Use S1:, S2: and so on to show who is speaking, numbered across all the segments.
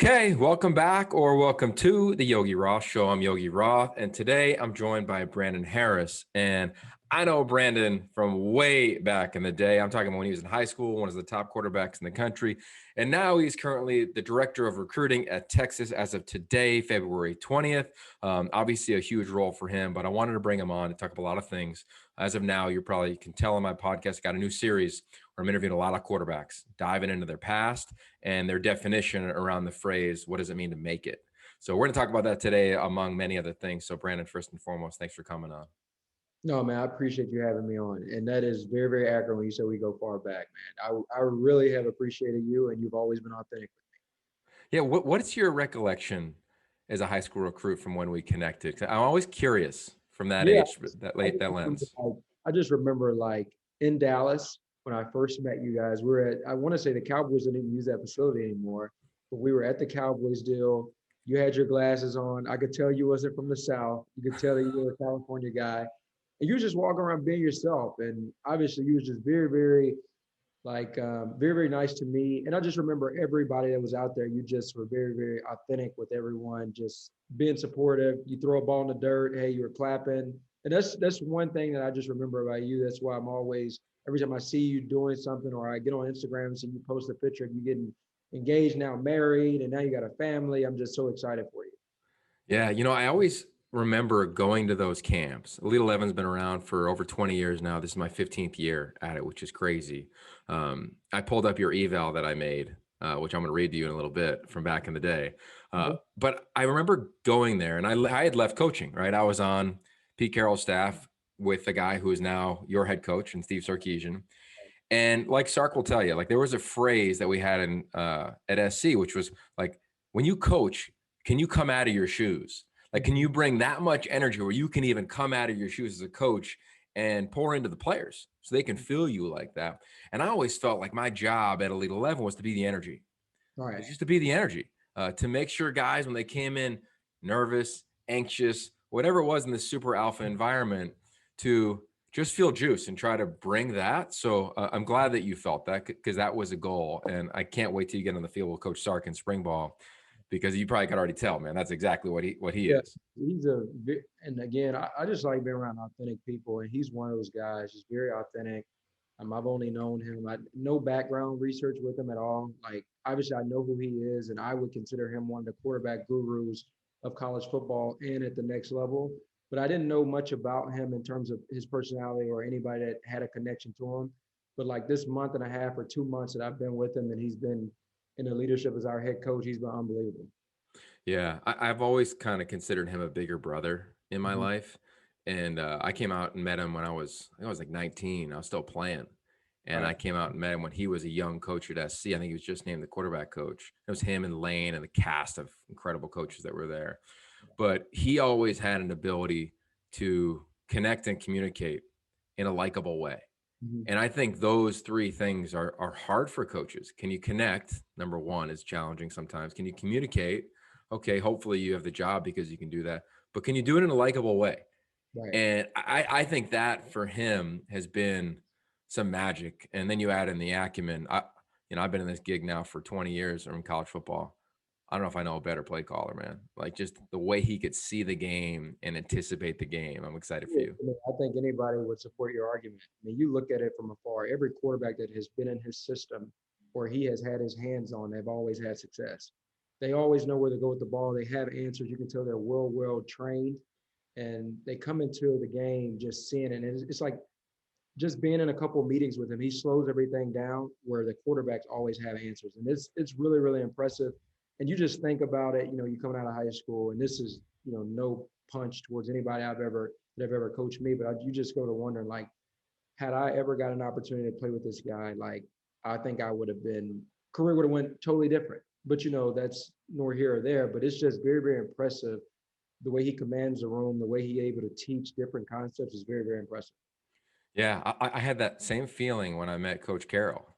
S1: Okay, welcome back or welcome to the Yogi Roth Show. I'm Yogi Roth, and today I'm joined by Brandon Harris. And I know Brandon from way back in the day. I'm talking about when he was in high school, one of the top quarterbacks in the country. And now he's currently the director of recruiting at Texas as of today, February 20th. Obviously a huge role for him, but I wanted to bring him on to talk about a lot of things. As of now, you probably can tell on my podcast, I got a new series where I'm interviewing a lot of quarterbacks, diving into their past and their definition around the phrase, what does it mean to make it? So we're going to talk about that today, among many other things. So Brandon, first and foremost, thanks for coming on.
S2: No, man, I appreciate you having me on. And that is very, very accurate when you say we go far back, man. I really have appreciated you, and you've always been authentic with me.
S1: Yeah, what's your recollection as a high school recruit from when we connected? 'Cause I'm always curious from that
S2: Yeah,
S1: age,
S2: I just
S1: that
S2: remember,
S1: lens.
S2: I just remember like in Dallas when I first met you guys. We were at, I want to say the Cowboys didn't even use that facility anymore, but we were at the Cowboys deal. You had your glasses on. I could tell you wasn't from the South. You could tell that you were a California guy. And you were just walking around being yourself. And obviously you was just very, very very, very nice to me. And I just remember everybody that was out there. You just were very, very authentic with everyone, just being supportive. You throw a ball in the dirt, hey, you were clapping. And that's one thing that I just remember about you. That's why I'm always, every time I see you doing something or I get on Instagram and see you post a picture of you getting engaged, now married, and now you got a family. I'm just so excited for you.
S1: Yeah, I always remember going to those camps. Elite 11's been around for over 20 years now. This is my 15th year at it, which is crazy. I pulled up your eval that I made, which I'm going to read to you in a little bit from back in the day. But I remember going there, and I had left coaching, right? I was on Pete Carroll's staff with the guy who is now your head coach, and Steve Sarkisian. And like Sark will tell you, like there was a phrase that we had in at SC, which was like, when you coach, can you come out of your shoes? Like, can you bring that much energy where you can even come out of your shoes as a coach and pour into the players so they can feel you like that? And I always felt like my job at Elite 11 was to be the energy.
S2: Right.
S1: It's just to be the energy, to make sure guys, when they came in nervous, anxious, whatever it was in the super alpha environment, to just feel juice and try to bring that. So I'm glad that you felt that, because that was a goal. And I can't wait till you get on the field with Coach Sark in spring ball, because you probably could already tell, man, that's exactly what he
S2: Yeah,
S1: is.
S2: and again, I just like being around authentic people, and he's one of those guys, just very authentic. I've only known him, no background research with him at all. Like, obviously, I know who he is, and I would consider him one of the quarterback gurus of college football and at the next level. But I didn't know much about him in terms of his personality or anybody that had a connection to him. But like this month and a half or 2 months that I've been with him, and he's been in the leadership as our head coach, he's been unbelievable.
S1: Yeah, I've always kind of considered him a bigger brother in my
S2: Mhm.
S1: life. And I came out and met him when I think I was like 19. I was still playing. And
S2: Right.
S1: I came out and met him when he was a young coach at SC. I think he was just named the quarterback coach. It was him and Lane and the cast of incredible coaches that were there. But he always had an ability to connect and communicate in a likable way.
S2: Mhm.
S1: And I think those three things are hard for coaches. Can you connect? Number one is challenging sometimes. Can you communicate? Okay, hopefully you have the job because you can do that. But can you do it in a likable way?
S2: Right.
S1: And I think that for him has been some magic. And then you add in the acumen. I've been in this gig now for 20 years in college football. I don't know if I know a better play caller, man. Like, just the way he could see the game and anticipate the game. I'm excited for
S2: Yeah,
S1: you.
S2: I mean, I think anybody would support your argument. I mean, you look at it from afar. Every quarterback that has been in his system or he has had his hands on, they've always had success. They always know where to go with the ball. They have answers. You can tell they're well trained, and they come into the game just seeing it. And it's like just being in a couple of meetings with him. He slows everything down where the quarterbacks always have answers, and it's really really impressive. And you just think about it. You coming out of high school, and this is no punch towards anybody that have ever coached me, but you just go to wondering like, had I ever got an opportunity to play with this guy, like I think I would have been career would have went totally different. But that's nor here or there. But it's just very very impressive the way he commands the room, the way he able to teach different concepts is very very impressive.
S1: Yeah, I had that same feeling when I met Coach Carroll,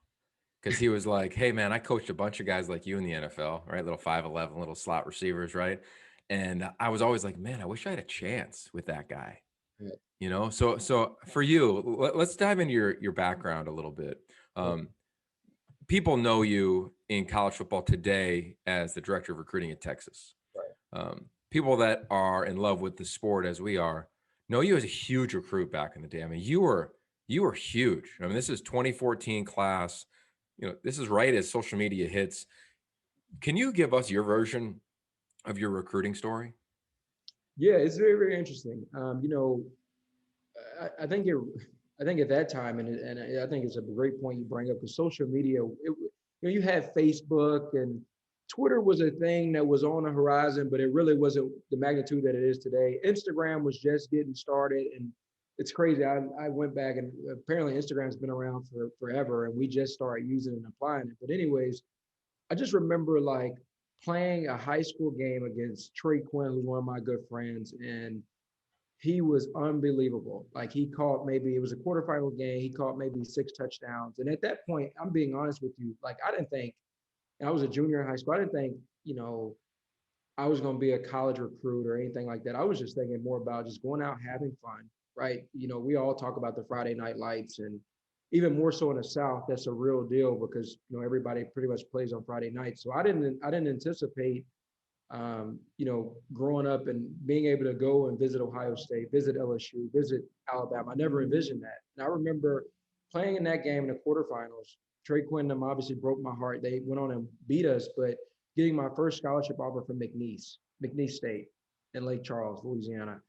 S1: because he was like, "Hey, man, I coached a bunch of guys like you in the NFL, right? Little 5'11", little slot receivers, right?" And I was always like, "Man, I wish I had a chance with that guy."
S2: Yeah.
S1: So for you, let's dive into your background a little bit. Um, people know you in college football today as the director of recruiting at Texas.
S2: Right.
S1: People that are in love with the sport as we are know you as a huge recruit back in the day. I mean, you were huge. I mean, this is 2014 class. This is right as social media hits. Can you give us your version of your recruiting story?
S2: Yeah, it's very, very interesting. I think I think at that time, and I think it's a great point you bring up. The social media, you had Facebook and Twitter was a thing that was on the horizon, but it really wasn't the magnitude that it is today. Instagram was just getting started, and it's crazy. I went back and apparently Instagram's been around for forever, and we just started using it and applying it. But anyways, I just remember like playing a high school game against Trey Quinn, who's one of my good friends, and he was unbelievable. Like he caught maybe it was a quarterfinal game. He caught maybe 6 touchdowns. And at that point, I'm being honest with you. Like I didn't think, and I was a junior in high school. I didn't think, I was going to be a college recruit or anything like that. I was just thinking more about just going out having fun, right? We all talk about the Friday night lights, and even more so in the South, that's a real deal because everybody pretty much plays on Friday nights. So I didn't anticipate growing up and being able to go and visit Ohio State, visit LSU, visit Alabama. I never envisioned that. And I remember playing in that game in the quarterfinals. Trey Quinn them obviously broke my heart. They went on and beat us, but getting my first scholarship offer from McNeese State in Lake Charles, Louisiana.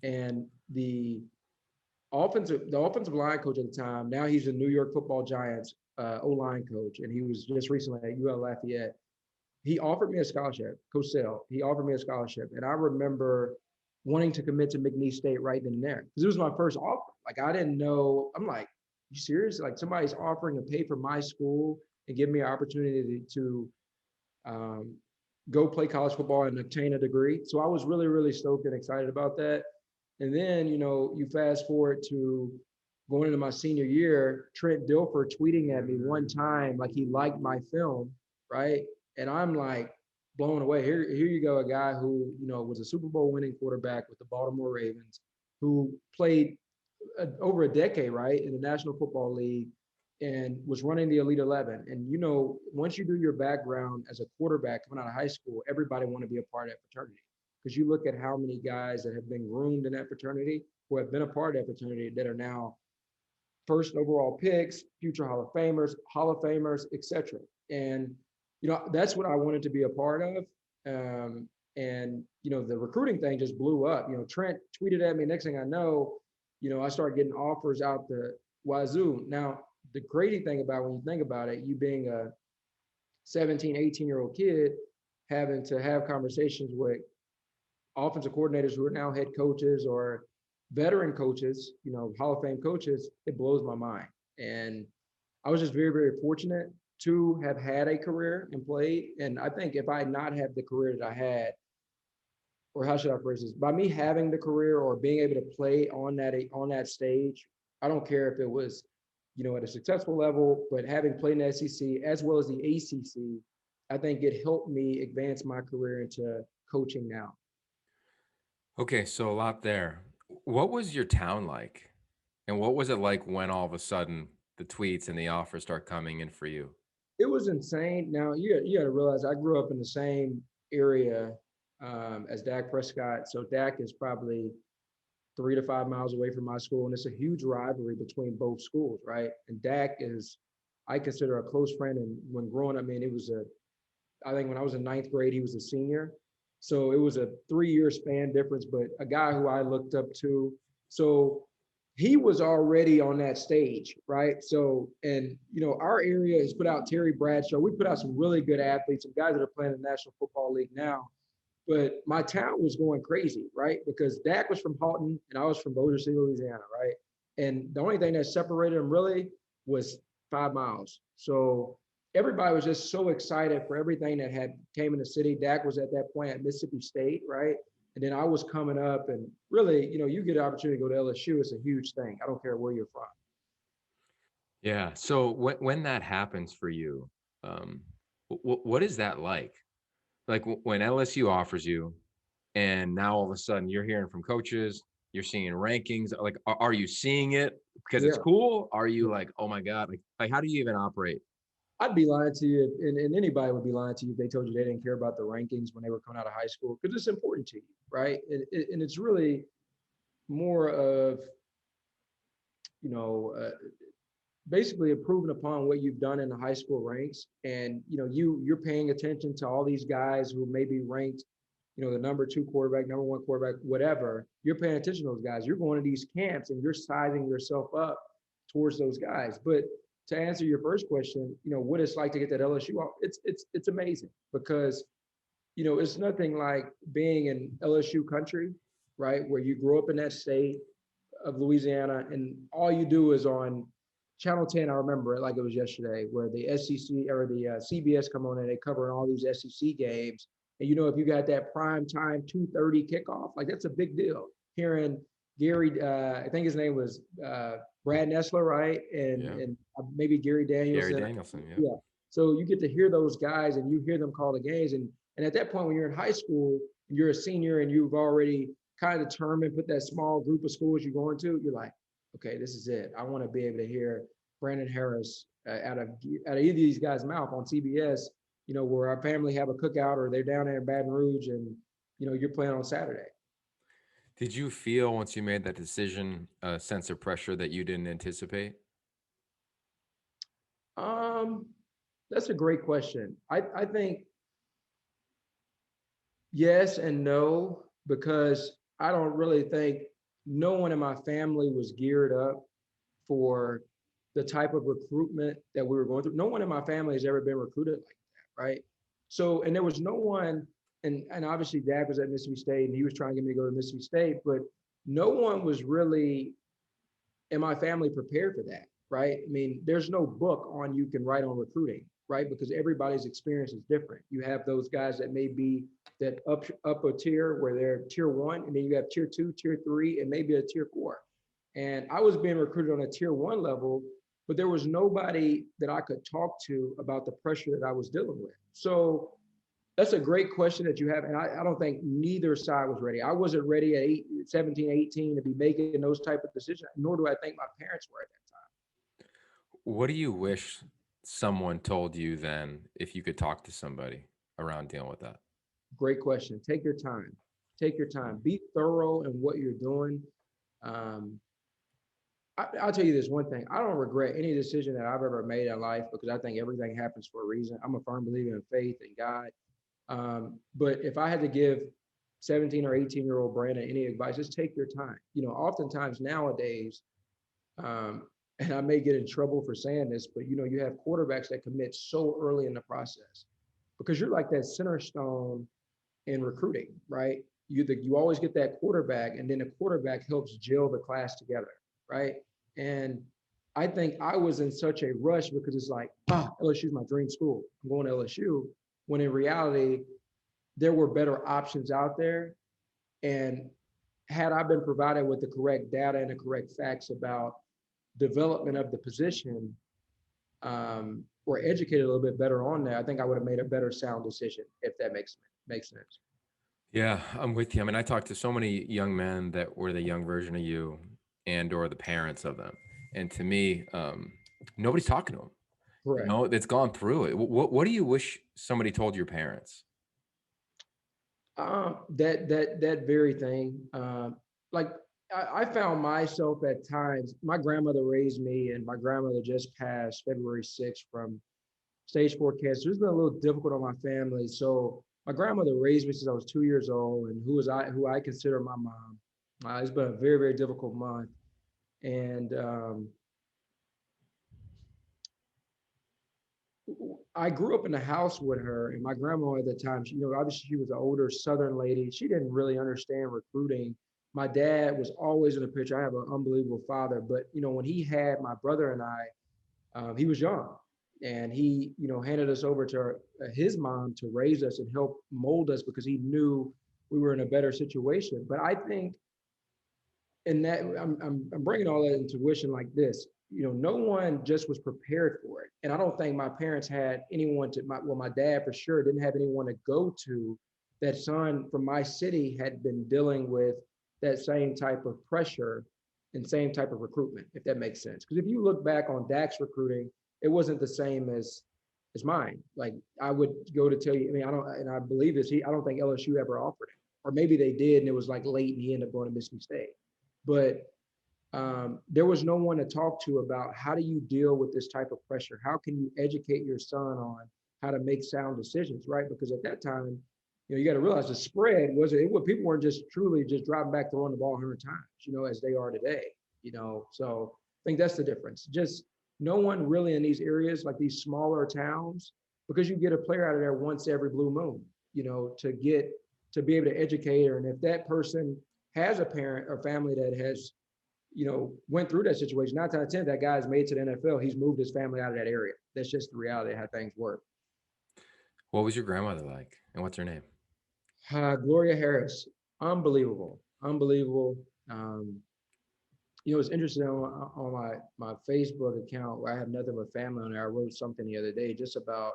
S2: And the offensive line coach at the time, now he's the New York Football Giants O-line coach, and he was just recently at UL Lafayette. He offered me a scholarship, Coach Sale. He offered me a scholarship, and I remember wanting to commit to McNeese State right then and there because it was my first offer. Like I didn't know. I'm like, you serious? Like somebody's offering to pay for my school and give me an opportunity to um, go play college football and obtain a degree. So I was really, really stoked and excited about that. And then, you fast forward to going into my senior year, Trent Dilfer tweeting at me one time, like he liked my film, right? And I'm like blown away. Here you go, a guy who, was a Super Bowl winning quarterback with the Baltimore Ravens, who played over a decade, right, in the National Football League and was running the Elite 11. And, once you do your background as a quarterback coming out of high school, everybody want to be a part of that fraternity because you look at how many guys that have been groomed in that fraternity who have been a part of that fraternity that are now first overall picks, future Hall of Famers, etc. And that's what I wanted to be a part of. And the recruiting thing just blew up. Trent tweeted at me. Next thing I know, I started getting offers out the wazoo. Now, the crazy thing about when you think about it, you being a 17, 18-year-old kid, having to have conversations with offensive coordinators who are now head coaches or veteran coaches, Hall of Fame coaches, it blows my mind. And I was just very, very fortunate to have had a career and played. And I think if I had not had the career that I had, or how should I phrase this? By me having the career or being able to play on that stage, I don't care if it was, at a successful level, but having played in the SEC as well as the ACC, I think it helped me advance my career into coaching now.
S1: Okay, so a lot there. What was your town like? And what was it like when all of a sudden the tweets and the offers start coming in for you?
S2: It was insane. Now you got to realize I grew up in the same area as Dak Prescott, so Dak is probably 3 to 5 miles away from my school, and it's a huge rivalry between both schools, right? And Dak is, I consider a close friend, and when growing up, man, I think when I was in ninth grade, he was a senior, so it was a 3 year span difference, but a guy who I looked up to. So he was already on that stage, right? So, and our area has put out Terry Bradshaw. We put out some really good athletes, some guys that are playing in the National Football League now. But my town was going crazy, right? Because Dak was from Halton and I was from Bossier City, Louisiana, right? And the only thing that separated them really was 5 miles. So everybody was just so excited for everything that had came in the city. Dak was at that point at Mississippi State, right? And then I was coming up, and really, you get an opportunity to go to LSU. It's a huge thing. I don't care where you're from.
S1: Yeah. So when that happens for you, um, what is that like? Like when LSU offers you, and now all of a sudden you're hearing from coaches, you're seeing rankings. Like, are you seeing it because it's
S2: Yeah.
S1: cool? Are you like, oh my god, like how do you even operate?
S2: I'd be lying to you, and anybody would be lying to you if they told you they didn't care about the rankings when they were coming out of high school, because it's important to you, right? And it's really more of, you know, basically improving upon what you've done in the high school ranks, and you're paying attention to all these guys who may be ranked, the number two quarterback, number one quarterback, whatever. You're paying attention to those guys. You're going to these camps and you're sizing yourself up towards those guys. But to answer your first question, what it's like to get that LSU off, it's amazing, because it's nothing like being in LSU country, right, where you grow up in that state of Louisiana, and all you do is on Channel 10. I remember it like it was yesterday, where the SEC or the CBS come on and they cover all these SEC games. And if you got that prime time 2:30 kickoff, like that's a big deal. Hearing Gary, I think his name was Brad Nessler, right, and maybe Gary Danielson.
S1: Gary Danielson, yeah.
S2: Yeah. So you get to hear those guys, and you hear them call the games, and at that point, when you're in high school, you're a senior, and you've already kind of determined, put that small group of schools you're going to, you're like, okay, this is it. I want to be able to hear Brandon Harris out of either of these guys' mouth on CBS, where our family have a cookout, or they're down there in Baton Rouge, and you're playing on Saturday.
S1: Did you feel, once you made that decision, a sense of pressure that you didn't anticipate?
S2: That's a great question. I think yes and no, because I don't really think no one in my family was geared up for the type of recruitment that we were going through. No one in my family has ever been recruited like that, right? So, and there was no one, and obviously Dad was at Mississippi State and he was trying to get me to go to Mississippi State, but no one was really in my family prepared for that, right? I mean, there's no book on you can write on recruiting, right? Because everybody's experience is different. You have those guys that may be that upper tier where they're tier one, and then you have tier two, tier three, and maybe a tier four. And I was being recruited on a tier one level, but there was nobody that I could talk to about the pressure that I was dealing with. So that's a great question that you have. And I don't think neither side was ready. I wasn't ready at 17, 18 to be making those type of decisions, nor do I think my parents were at that time.
S1: What do you wish someone told you then, if you could talk to somebody around dealing with that?
S2: Great question. Take your time. Take your time. Be thorough in what you're doing. I'll tell you this one thing. I don't regret any decision that I've ever made in life, because I think everything happens for a reason. I'm a firm believer in faith and God. But if I had to give 17 or 18-year-old Brandon any advice, just take your time. Oftentimes nowadays, and I may get in trouble for saying this, but you have quarterbacks that commit so early in the process, because you're like that center stone in recruiting, right? You always get that quarterback, and then the quarterback helps gel the class together, right? And I think I was in such a rush because it's like, LSU is my dream school. I'm going to LSU, when in reality, there were better options out there. And had I been provided with the correct data and the correct facts about development of the position, or educated a little bit better on that, I think I would have made a better sound decision, if that makes sense.
S1: Yeah, I'm with you. I mean, I talked to so many young men that were the young version of you, and or the parents of them. And to me, nobody's talking to them.
S2: Correct.
S1: That's gone through it. What do you wish somebody told your parents?
S2: That very thing. Like I found myself at times. My grandmother raised me, and my grandmother just passed February 6th from stage 4 cancer. It's been a little difficult on my family. So my grandmother raised me since I was 2 years old, and who I consider my mom. It's been a very, very difficult month, and I grew up in the house with her, and my grandma at the time, obviously she was an older Southern lady. She didn't really understand recruiting. My dad was always in the picture. I have an unbelievable father, but when he had my brother and I, he was young, and he, handed us over to his mom to raise us and help mold us, because he knew we were in a better situation. But I think in that, I'm bringing all that into tuition like this. No one just was prepared for it. And I don't think my parents had anyone my dad for sure didn't have anyone to go to. That son from my city had been dealing with that same type of pressure and same type of recruitment, if that makes sense. Because if you look back on Dak's recruiting, it wasn't the same as it's mine. Like I would go to tell you, I mean, I don't, and I believe this, I don't think LSU ever offered it, or maybe they did and it was like late and he ended up going to Michigan State. But there was no one to talk to about how do you deal with this type of pressure? How can you educate your son on how to make sound decisions, right? Because at that time, you got to realize the spread wasn't, people weren't just truly just dropping back throwing the ball 100 times, as they are today, So I think that's the difference. Just no one really in these areas, like these smaller towns, because you get a player out of there once every blue moon, to be able to educate her. And if that person has a parent or family that has went through that situation. 9 times out of 10, that guy's made to the NFL. He's moved his family out of that area. That's just the reality of how things work.
S1: What was your grandmother like, and what's her name?
S2: Gloria Harris, unbelievable, unbelievable. It's interesting on my Facebook account where I have nothing but family on there. I wrote something the other day just about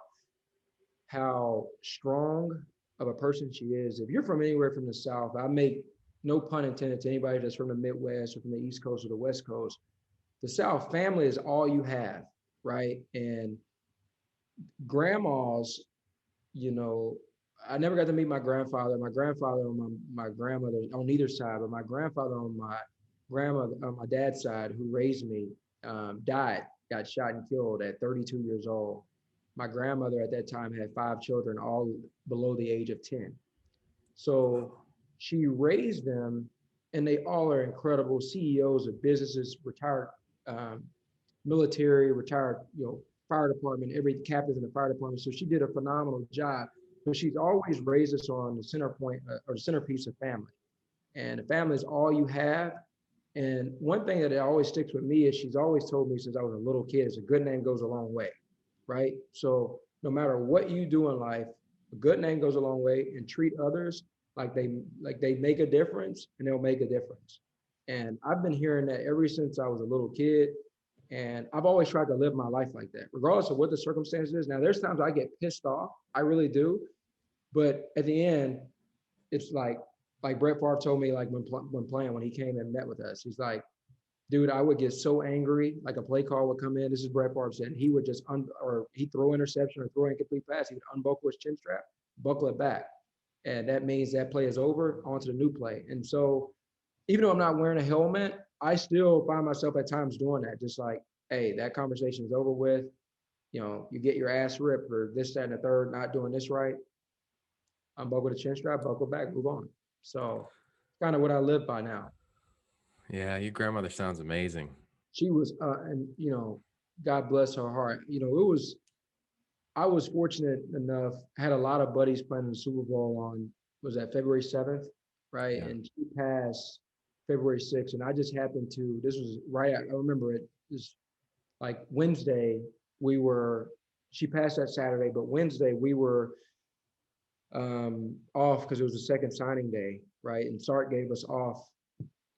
S2: how strong of a person she is. If you're from anywhere from the South, I make no pun intended to anybody that's from the Midwest or from the East Coast or the West Coast. The South, family is all you have, right? And grandmas, I never got to meet my grandfather. My grandfather on my grandmother on either side, but my grandfather on my grandmother on my dad's side, who raised me, died, got shot and killed at 32 years old. My grandmother at that time had 5 children, all below the age of 10. So she raised them, and they all are incredible CEOs of businesses, retired military, retired, fire department, every captain in the fire department. So she did a phenomenal job. But she's always raised us on the center point or the centerpiece of family. And the family is all you have. And one thing that always sticks with me is she's always told me since I was a little kid is a good name goes a long way, right? So no matter what you do in life, a good name goes a long way, and treat others like they make a difference, and they'll make a difference. And I've been hearing that ever since I was a little kid. And I've always tried to live my life like that, regardless of what the circumstances is. Now, there's times I get pissed off. I really do. But at the end, it's like Brett Favre told me, like when he came and met with us, he's like, dude, I would get so angry, like a play call would come in. This is Brett Favre said, and he would just, or he'd throw interception or throw incomplete pass. He would unbuckle his chin strap, buckle it back. And that means that play is over, on to the new play. And so even though I'm not wearing a helmet, I still find myself at times doing that. Just like, hey, that conversation is over with. You get your ass ripped for this, that, and the third, not doing this right. Unbuckle the chin strap, buckle back, move on. So kind of what I live by now.
S1: Yeah, your grandmother sounds amazing.
S2: She was, and God bless her heart. I was fortunate enough, had a lot of buddies playing in the Super Bowl was that February 7th, right?
S1: Yeah.
S2: And she passed February 6th. And I just happened to, this was right, I remember it was like Wednesday, she passed that Saturday, but Wednesday we were off because it was the second signing day, right? And Sark gave us off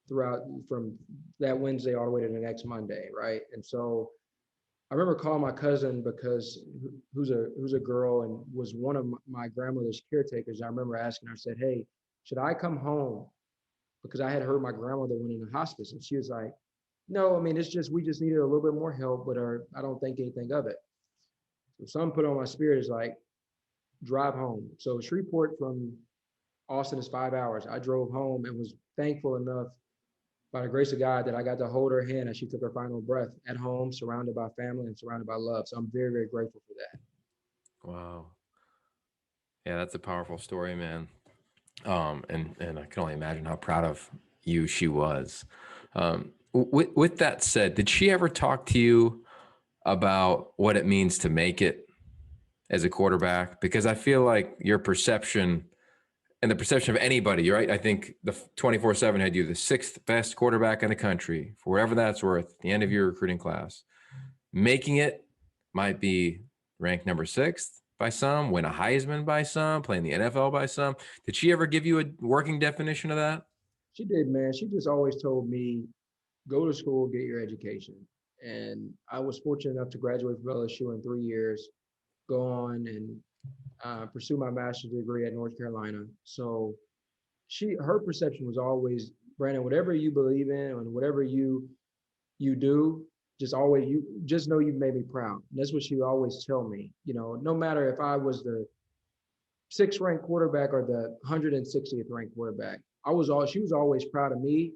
S2: throughout from that Wednesday all the way to the next Monday, right? And so I remember calling my cousin because who's a girl and was one of my grandmother's caretakers. I remember asking her, I said, hey, should I come home? Because I had heard my grandmother went into hospice, and she was like, no, I mean, we just needed a little bit more help, but I don't think anything of it. So something put on my spirit is like, drive home. So Shreveport from Austin is 5 hours. I drove home and was thankful enough by the grace of God that I got to hold her hand as she took her final breath at home, surrounded by family and surrounded by love. So I'm very, very grateful for that.
S1: Wow. Yeah, that's a powerful story, man. And I can only imagine how proud of you she was. With that said, did she ever talk to you about what it means to make it as a quarterback? Because I feel like your perception and the perception of anybody, right? I think the 24/7 had you the 6th best quarterback in the country, for whatever that's worth, at the end of your recruiting class. Making it might be ranked number 6th by some, win a Heisman by some, play in the NFL by some. Did she ever give you a working definition of that?
S2: She did, man. She just always told me, go to school, get your education. And I was fortunate enough to graduate from LSU in 3 years, go on and pursue my master's degree at North Carolina. So her perception was always, Brandon, whatever you believe in and whatever you do, just always, you just know you've made me proud. And that's what she would always tell me, no matter if I was the sixth ranked quarterback or the 160th ranked quarterback. She was always proud of me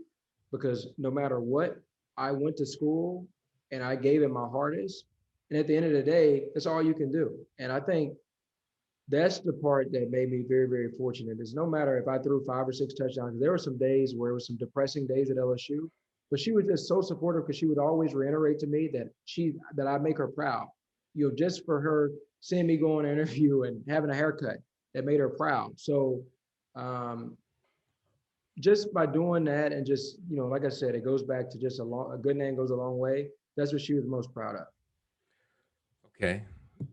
S2: because no matter what, I went to school and I gave it my hardest. And at the end of the day, that's all you can do. And I think that's the part that made me very, very fortunate is no matter if I threw 5 or 6 touchdowns, there were some days where it was some depressing days at LSU, but she was just so supportive because she would always reiterate to me that I make her proud, just for her seeing me go on an interview and having a haircut that made her proud. So um, just by doing that and just, like I said, it goes back to just a good name goes a long way. That's what she was most proud of.
S1: Okay.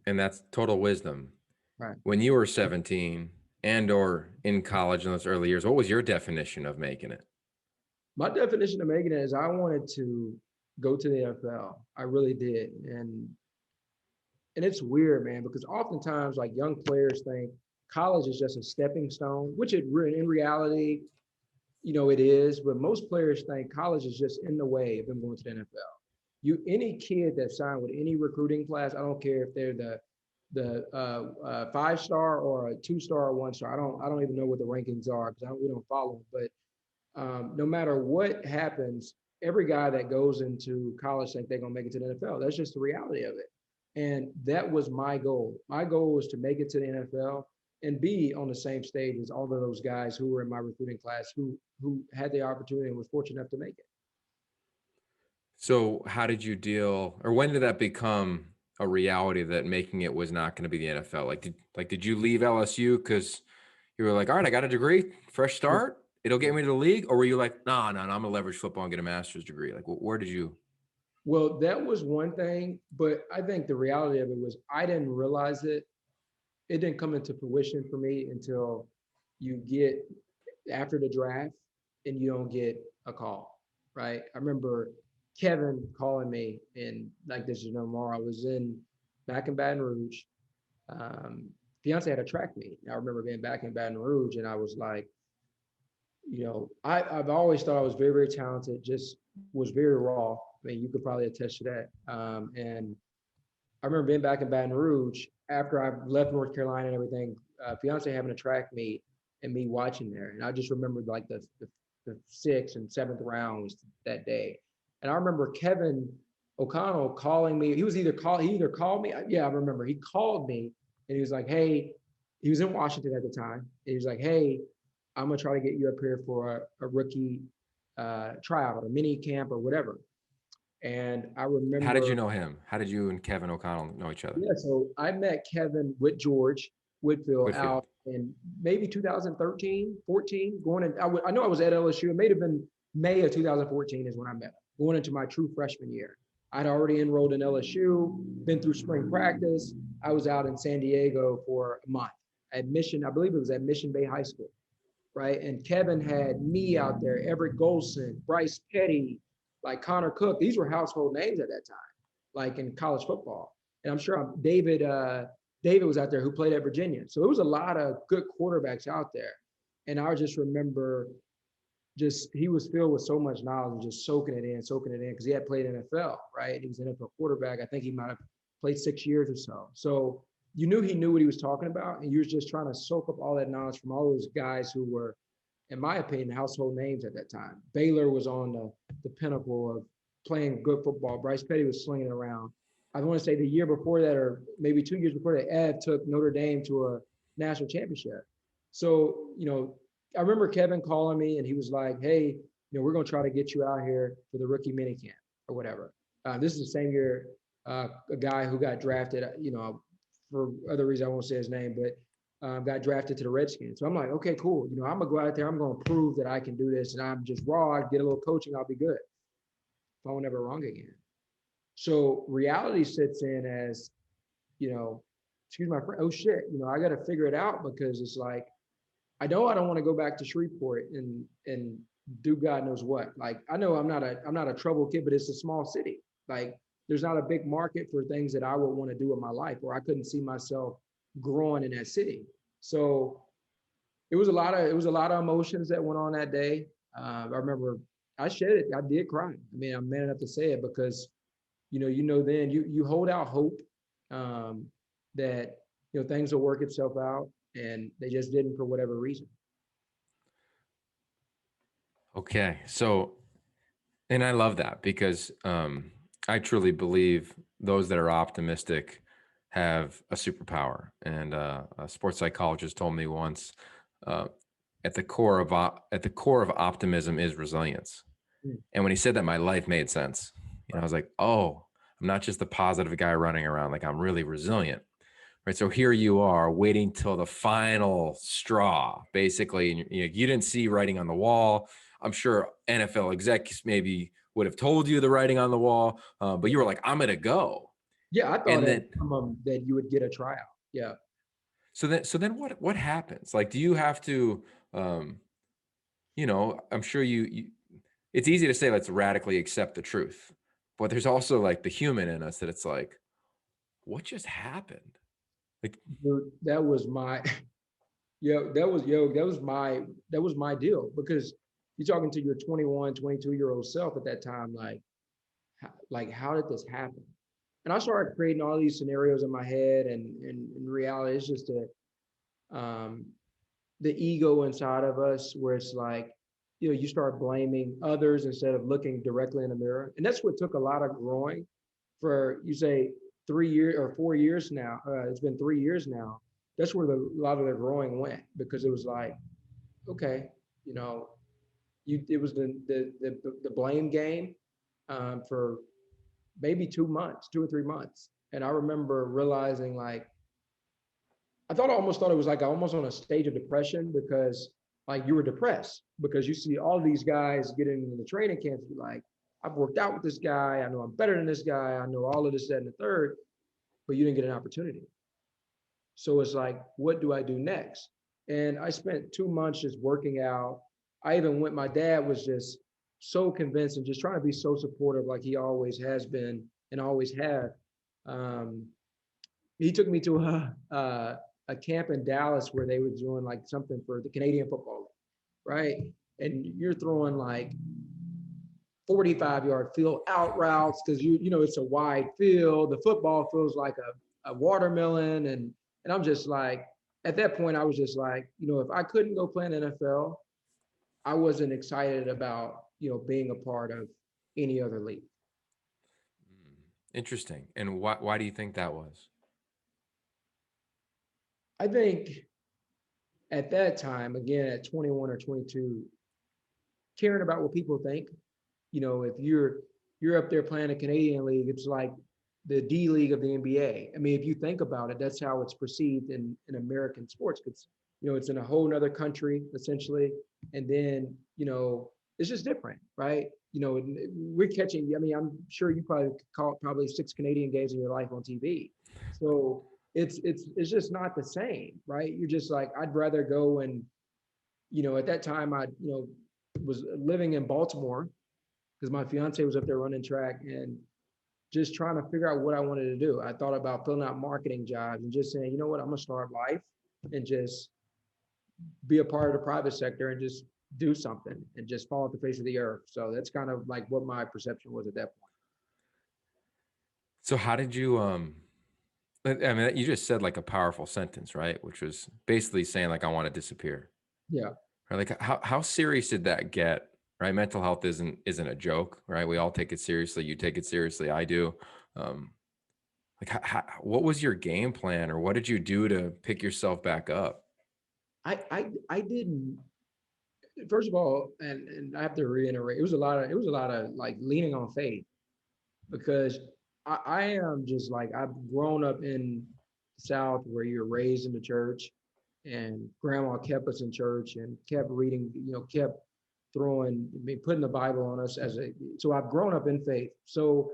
S1: And that's total wisdom.
S2: Right.
S1: When you were 17 and or in college in those early years, what was your definition of making it?
S2: My definition of making it is I wanted to go to the NFL. I really did. And it's weird, man, because oftentimes like young players think college is just a stepping stone, which in reality, it is, but most players think college is just in the way of them going to the NFL. Any kid that signed with any recruiting class, I don't care if they're the 5-star or a 2-star or 1-star. I don't even know what the rankings are because we don't follow them. But no matter what happens, every guy that goes into college think they're gonna make it to the NFL. That's just the reality of it. And that was my goal. My goal was to make it to the NFL and be on the same stage as all of those guys who were in my recruiting class who had the opportunity and was fortunate enough to make it.
S1: So how did you deal, or when did that become a reality that making it was not going to be the NFL? Did you leave LSU because you were like, all right, I got a degree, fresh start, it'll get me to the league? Or were you like, no, I'm gonna leverage football and get a master's degree? Like, where did you?
S2: Well, that was one thing, but I think the reality of it was I didn't realize it. It didn't come into fruition for me until you get after the draft and you don't get a call, right? I remember Kevin calling me and like this is no more. I was back in Baton Rouge. Fiance had a track meet. I remember being back in Baton Rouge and I was like, I've always thought I was very, very talented, just was very raw. I mean, you could probably attest to that. And I remember being back in Baton Rouge after I left North Carolina and everything, fiance having a track meet and me watching there. And I just remembered like the 6th and 7th rounds that day. And I remember Kevin O'Connell calling me. He either called me. Yeah, I remember he called me and he was like, hey, he was in Washington at the time. And he was like, hey, I'm gonna try to get you up here for a rookie tryout or a mini camp or whatever. And I
S1: How did you
S2: remember,
S1: know him? How did you and Kevin O'Connell know each other?
S2: yeah, so I met Kevin with George Whitfield
S1: Whitfield.
S2: out in maybe 2013, 14, I know I was at LSU. It may have been May of 2014 is when I met him, going into my true freshman year. I'd already enrolled in LSU, been through spring practice. I was out in San Diego for a month at Mission, I believe it was at Mission Bay High School, right? And Kevin had me out there, Everett Golson, Bryce Petty, like Connor Cook. These were household names at that time, like in college football. And I'm sure David was out there who played at Virginia. So it was a lot of good quarterbacks out there. And I just remember he was filled with so much knowledge and just soaking it in because he had played NFL, right? He was an NFL quarterback. I think he might have played 6 years or so. So you knew he knew what he was talking about, and you were just trying to soak up all that knowledge from all those guys who were, in my opinion, household names at that time. Baylor was on the pinnacle of playing good football. Bryce Petty was slinging it around. I want to say the year before that, or maybe 2 years before that, Ed took Notre Dame to a national championship. So, I remember Kevin calling me and he was like, hey, we're going to try to get you out here for the rookie minicamp or whatever. This is the same year a guy who got drafted, for other reasons, I won't say his name, but got drafted to the Redskins. So I'm like, okay, cool. I'm going to go out there. I'm going to prove that I can do this. And I'm just raw. I get a little coaching. I'll be good. I won't ever wrong again. So reality sits in as, excuse my friend, oh shit, I got to figure it out because it's like, I know I don't want to go back to Shreveport and do God knows what. Like I know I'm not a trouble kid, but it's a small city. Like there's not a big market for things that I would want to do in my life, or I couldn't see myself growing in that city. So it was a lot of emotions that went on that day. I remember I shed it. I did cry. I mean, I'm man enough to say it because then you hold out hope um, that things will work itself out, and they just didn't for whatever reason.
S1: Okay. So, and I love that because I truly believe those that are optimistic have a superpower. And a sports psychologist told me once, uh, at the core of optimism is resilience.
S2: Mm.
S1: And when he said that, my life made sense. I was like, oh, I'm not just the positive guy running around. Like, I'm really resilient. Right. So here you are waiting till the final straw, basically. And you didn't see writing on the wall. I'm sure NFL execs maybe would have told you the writing on the wall, but you were like, I'm going to go.
S2: Yeah, I thought
S1: And
S2: at
S1: then,
S2: that you would get a tryout. Yeah.
S1: so then what happens? Like, do you have to, um, I'm sure it's easy to say, let's radically accept the truth, but there's also like the human in us that it's like, what just happened? Like,
S2: Dude, that was my yeah, that was my deal, because you're talking to your 21, 22-year-old self at that time, like how did this happen? And I started creating all these scenarios in my head, and in reality, it's just um, the ego inside of us, where it's like, you start blaming others instead of looking directly in the mirror. And that's what took a lot of growing for, you say, 3 years or 4 years now. It's been 3 years now. That's where a lot of the growing went, because it was like, okay, you know, it was the blame game for maybe 2 months, 2 or 3 months. And I remember realizing, like, I almost thought it was like almost on a stage of depression, because like you were depressed because you see all these guys getting into the training camps. You're like, I've worked out with this guy. I know I'm better than this guy. I know all of this, that, and the third, but you didn't get an opportunity. So it's like, what do I do next? And I spent 2 months just working out. My dad was just so convinced and just trying to be so supportive, like he always has been and always had. Um, he took me to a camp in Dallas where they were doing like something for the Canadian Football League, right? And you're throwing like 45-yard field out routes, because it's a wide field. The football feels like a watermelon, and I'm just like, at that point I was just like, if I couldn't go play in the NFL, I wasn't excited about being a part of any other league.
S1: interesting. And why do you think that was?
S2: I think at that time, again at 21 or 22, caring about what people think. If you're up there playing a Canadian league, it's like the D League of the NBA. I mean, if you think about it, that's how it's perceived in American sports. Because it's in a whole nother country essentially, and then it's just different, right? We're catching. I mean, I'm sure you probably caught probably 6 Canadian games in your life on TV. So it's just not the same, right? You're just like, I'd rather go and at that time I was living in Baltimore because my fiance was up there running track, and just trying to figure out what I wanted to do. I thought about filling out marketing jobs and just saying, you know what, I'm gonna start life and just be a part of the private sector and just do something and just fall off the face of the earth. So that's kind of like what my perception was at that point.
S1: So how did you I mean, you just said like a powerful sentence, right? Which was basically saying like, I want to disappear.
S2: Yeah.
S1: Right? Like how serious did that get? Right? Mental health isn't a joke, right? We all take it seriously. You take it seriously. I do. Um, like what was your game plan, or what did you do to pick yourself back up?
S2: I didn't. First of all, and I have to reiterate, it was a lot of like leaning on faith, because I am just like, I've grown up in the South where you're raised in the church, and grandma kept us in church and kept reading, kept putting the Bible on us so I've grown up in faith. So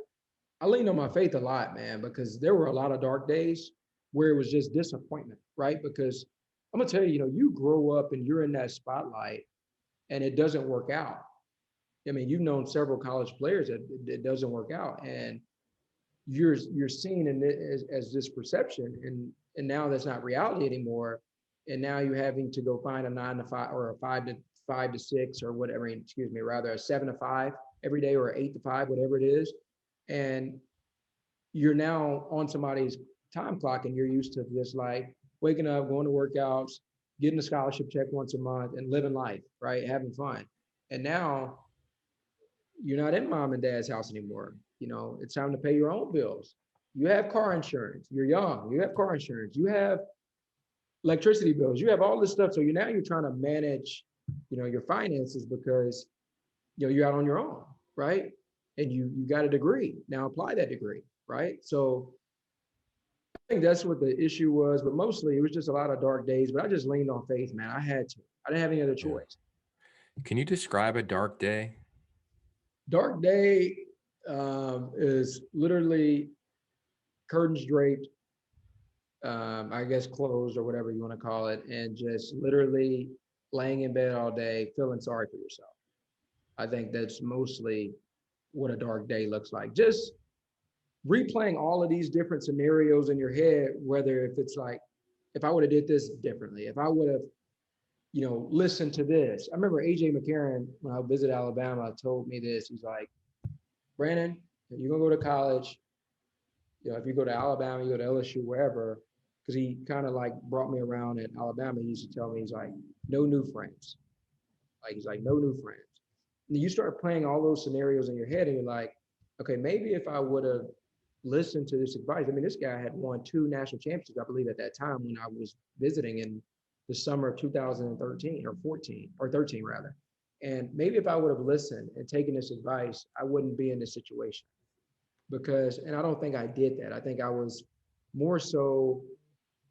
S2: I leaned on my faith a lot, man, because there were a lot of dark days where it was just disappointment, right? Because I'm gonna tell you, you grow up and you're in that spotlight and it doesn't work out. I mean, you've known several college players that it doesn't work out, and you're seen in it as this perception, and now that's not reality anymore. And now you're having to go find a 9 to 5 or a 5 to 6 or whatever, excuse me, rather a 7 to 5 every day, or 8 to 5, whatever it is. And you're now on somebody's time clock and you're used to just like waking up, going to workouts, getting a scholarship check once a month and living life, right? Having fun. And now you're not in mom and dad's house anymore. You know, it's time to pay your own bills. You have car insurance. You're young. You have car insurance. You have electricity bills. You have all this stuff. So you're trying to manage, your finances because you're out on your own, right? And you got a degree. Now apply that degree, right? So I think that's what the issue was, but mostly it was just a lot of dark days. But I just leaned on faith, man. I had to. I didn't have any other
S1: Yeah.
S2: choice.
S1: Can you describe a dark day?
S2: Dark day is literally curtains draped, I guess closed or whatever you want to call it, and just literally laying in bed all day, feeling sorry for yourself. I think that's mostly what a dark day looks like. Just replaying all of these different scenarios in your head, whether if it's like, if I would have did this differently, if I would have, listened to this. I remember AJ McCarron, when I visited Alabama, told me this. He's like, Brandon, if you're gonna go to college, if you go to Alabama, you go to LSU, wherever, because he kind of like brought me around at Alabama. He used to tell me, he's like, no new friends. Like, he's like, no new friends. And you start playing all those scenarios in your head, and you're like, okay, maybe if I would have listened to this advice. I mean, this guy had won 2 national championships, I believe, at that time when I was visiting in the summer of 2013 or 14 or 13 rather. And maybe if I would have listened and taken this advice, I wouldn't be in this situation because, and I don't think I did that. I think I was more so,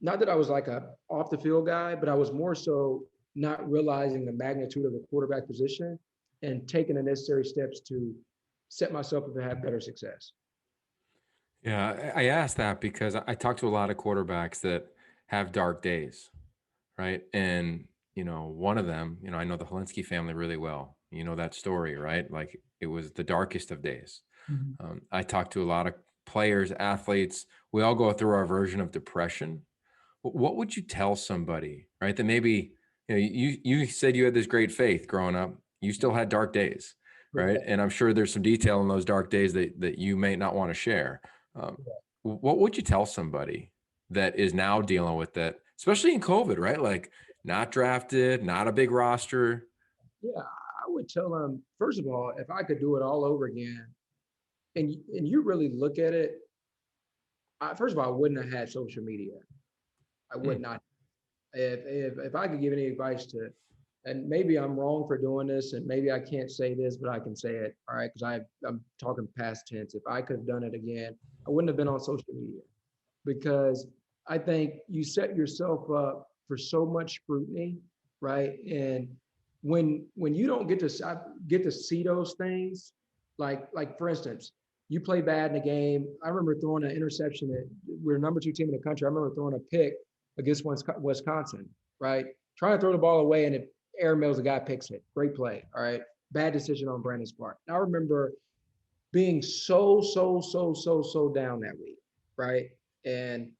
S2: not that I was like a off the field guy, but I was more so not realizing the magnitude of the quarterback position and taking the necessary steps to set myself up to have better success.
S1: Yeah, I asked that because I talk to a lot of quarterbacks that have dark days, right? And, one of them, I know the Helinski family really well. You know that story, right? Like it was the darkest of days.
S2: Mhm.
S1: I talk to a lot of players, athletes. We all go through our version of depression. What would you tell somebody, right? That maybe, you said you had this great faith growing up. You still had dark days, right? And I'm sure there's some detail in those dark days that you may not want to share. Um, what would you tell somebody that is now dealing with that, especially in COVID, right? Like not drafted, not a big roster.
S2: Yeah, I would tell them, first of all, if I could do it all over again, and you really look at it, first of all, I wouldn't have had social media. I would
S1: Hmm.
S2: not. If I could give any advice to, and maybe I'm wrong for doing this, and maybe I can't say this, but I can say it, all right, because I'm talking past tense. If I could have done it again, I wouldn't have been on social media because I think you set yourself up for so much scrutiny, right? And when you don't get to see those things, like for instance, you play bad in a game. I remember throwing an interception at we're number 2 team in the country. I remember throwing a pick against Wisconsin, right? Trying to throw the ball away and it air mails, the guy picks it. Great play. All right. Bad decision on Brandon's part. And I remember being so down that week, right? And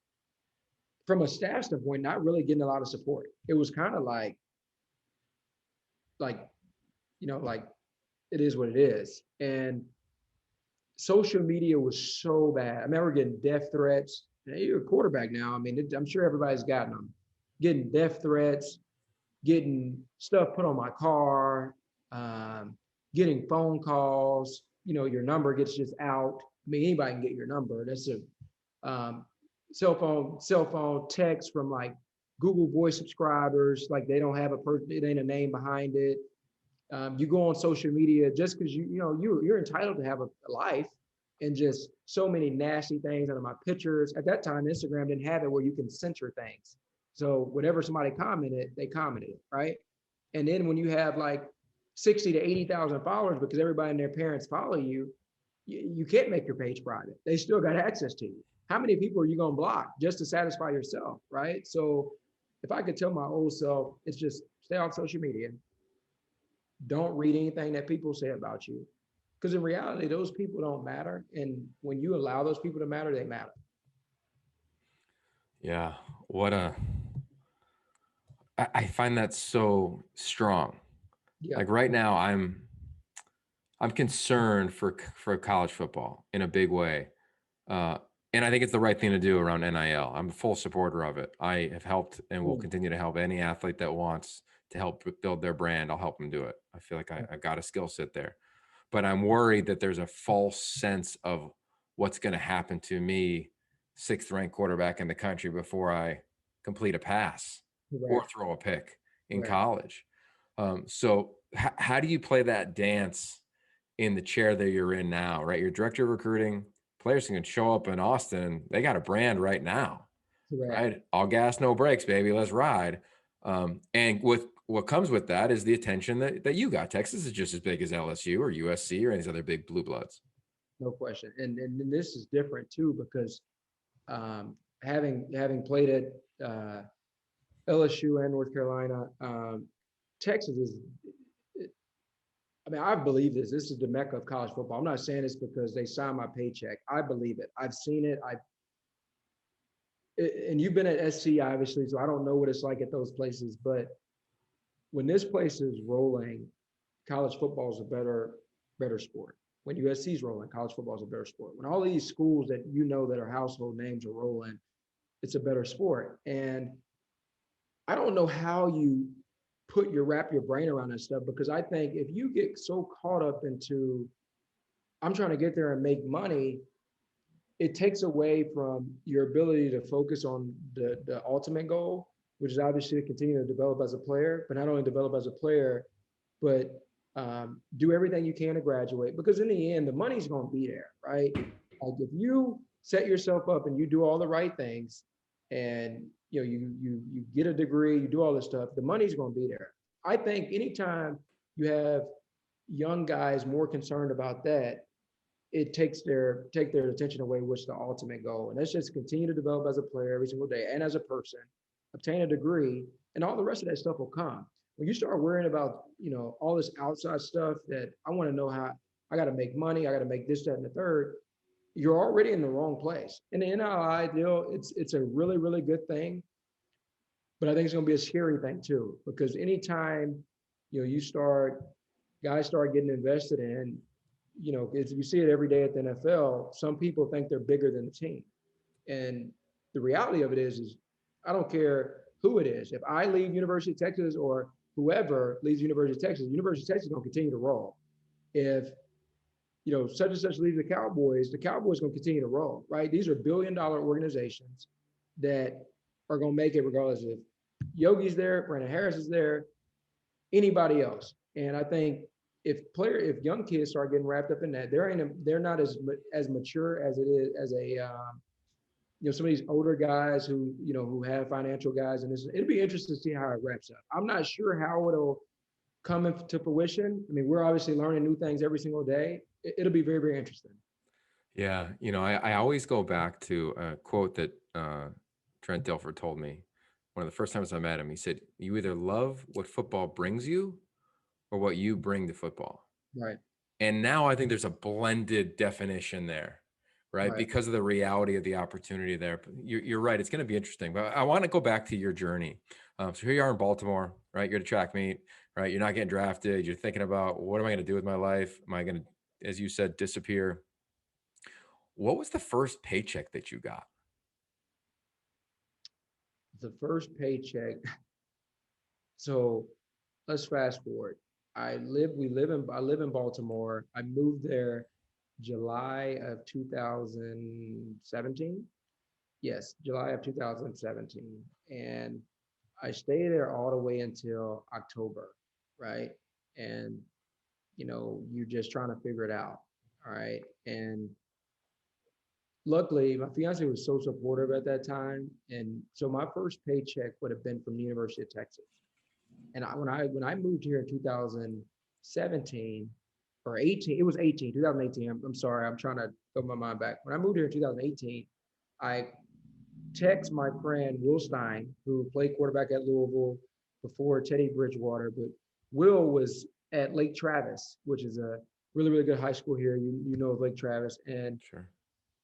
S2: from a staff standpoint, not really getting a lot of support. It was kind of like, like it is what it is. And social media was so bad. I remember getting death threats. Hey, you're a quarterback now. I mean, I'm sure everybody's gotten them. Getting death threats, getting stuff put on my car, getting phone calls. Your number gets just out. I mean, anybody can get your number. That's a cell phone text from like Google Voice subscribers. Like they don't have it ain't a name behind it. You go on social media just because you're entitled to have a life, and just so many nasty things under my pictures. At that time, Instagram didn't have it where you can censor things. So whatever somebody commented, they commented, right? And then when you have like 60 to 80,000 followers because everybody and their parents follow you, you can't make your page private. They still got access to you. How many people are you going to block just to satisfy yourself, right? So if I could tell my old self, it's just stay off social media. Don't read anything that people say about you. Because in reality, those people don't matter. And when you allow those people to matter, they matter.
S1: Yeah. What I find that so strong.
S2: Yeah.
S1: Like right now, I'm concerned for college football in a big way. And I think it's the right thing to do around NIL. I'm a full supporter of it. I have helped and will
S2: Mm,
S1: continue to help any athlete that wants to help build their brand. I'll help them do it. I feel like
S2: mm,
S1: I've got a skill set there. But I'm worried that there's a false sense of what's going to happen to me, sixth ranked quarterback in the country, before I complete a pass or
S2: correct,
S1: throw a pick in
S2: correct.
S1: college. So how do you play that dance in the chair that you're in now, right? You're director of recruiting. Players can show up in Austin and they got a brand right now,
S2: Correct.
S1: right? All gas, no brakes, baby. Let's ride. And with what comes with that is the attention that you got. Texas is just as big as LSU or USC or any of these other big blue bloods.
S2: No question. And this is different too because having played at LSU and North Carolina, Texas is. I mean, I believe this. This is the mecca of college football. I'm not saying this because they signed my paycheck. I believe it. I've seen it. And you've been at SC obviously, so I don't know what it's like at those places. But when this place is rolling, college football is a better sport. When USC is rolling, college football is a better sport. When all these schools that you know that are household names are rolling, it's a better sport. And I don't know how you wrap your brain around that stuff because I think if you get so caught up into I'm trying to get there and make money, it takes away from your ability to focus on the ultimate goal, which is obviously to continue to develop as a player, but not only develop as a player, but do everything you can to graduate. Because in the end, the money's going to be there, right? Like if you set yourself up and you do all the right things, and you get a degree, you do all this stuff, the money's going to be there. I think anytime you have young guys more concerned about that, it take their attention away, which the ultimate goal. And that's just continue to develop as a player every single day and as a person, obtain a degree, and all the rest of that stuff will come. When you start worrying about, all this outside stuff that I want to know how I got to make money, I got to make this, that, and the third, you're already in the wrong place. And the NIL deal, it's a really, really good thing. But I think it's going to be a scary thing too, because anytime, you start, guys start getting invested in, you see it every day at the NFL. Some people think they're bigger than the team, and the reality of it is I don't care who it is. If I leave University of Texas or whoever leaves University of Texas is going to continue to roll. If such and such leaves the Cowboys going to continue to roll, right? These are billion-dollar organizations that are going to make it regardless if Yogi's there, Brandon Harris is there, anybody else. And I think if young kids start getting wrapped up in that, they're not as mature as it is as a some of these older guys who have financial guys, and it'll be interesting to see how it wraps up. I'm not sure how it'll come into fruition. I mean, we're obviously learning new things every single day. It'll be very, very interesting.
S1: Yeah. I always go back to a quote that Trent Dilfer told me one of the first times I met him. He said, "You either love what football brings you or what you bring to football."
S2: Right.
S1: And now I think there's a blended definition there, right?
S2: Right.
S1: Because of the reality of the opportunity there. But you're right. It's going to be interesting. But I want to go back to your journey. So here you are in Baltimore, right? You're at a track meet, right? You're not getting drafted. You're thinking about what am I going to do with my life? Am I going to, as you said, disappear? What was the first paycheck that you got?
S2: The first paycheck. So let's fast forward. I live in Baltimore. I moved there July of 2017. Yes, July of 2017. And I stayed there all the way until October, right? And you're just trying to figure it out. All right. And luckily my fiance was so supportive at that time. And so my first paycheck would have been from the University of Texas. And when I moved here in 2017 or 18, it was 2018. I'm sorry, I'm trying to throw my mind back. When I moved here in 2018, I text my friend Will Stein, who played quarterback at Louisville before Teddy Bridgewater, but Will was at Lake Travis, which is a really, really good high school here. You know of Lake Travis. And
S1: Sure.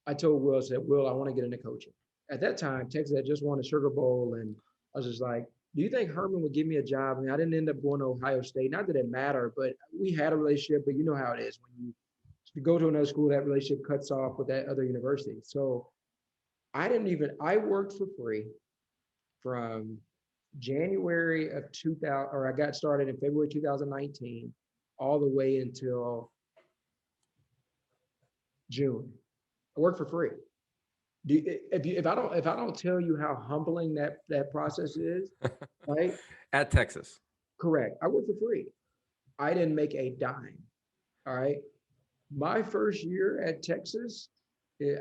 S2: I told Will, I said, Will, I want to get into coaching. At that time, Texas had just won a Sugar Bowl, and I was just like, do you think Herman would give me a job? I mean, I didn't end up going to Ohio State. Not that it mattered, but we had a relationship, but you know how it is. When you go to another school, that relationship cuts off with that other university. So I worked for free from January of 2000, or I got started in February 2019, all the way until June. I worked for free. If I don't tell you how humbling that process is, right?
S1: At Texas.
S2: Correct. I worked for free. I didn't make a dime. All right. My first year at Texas,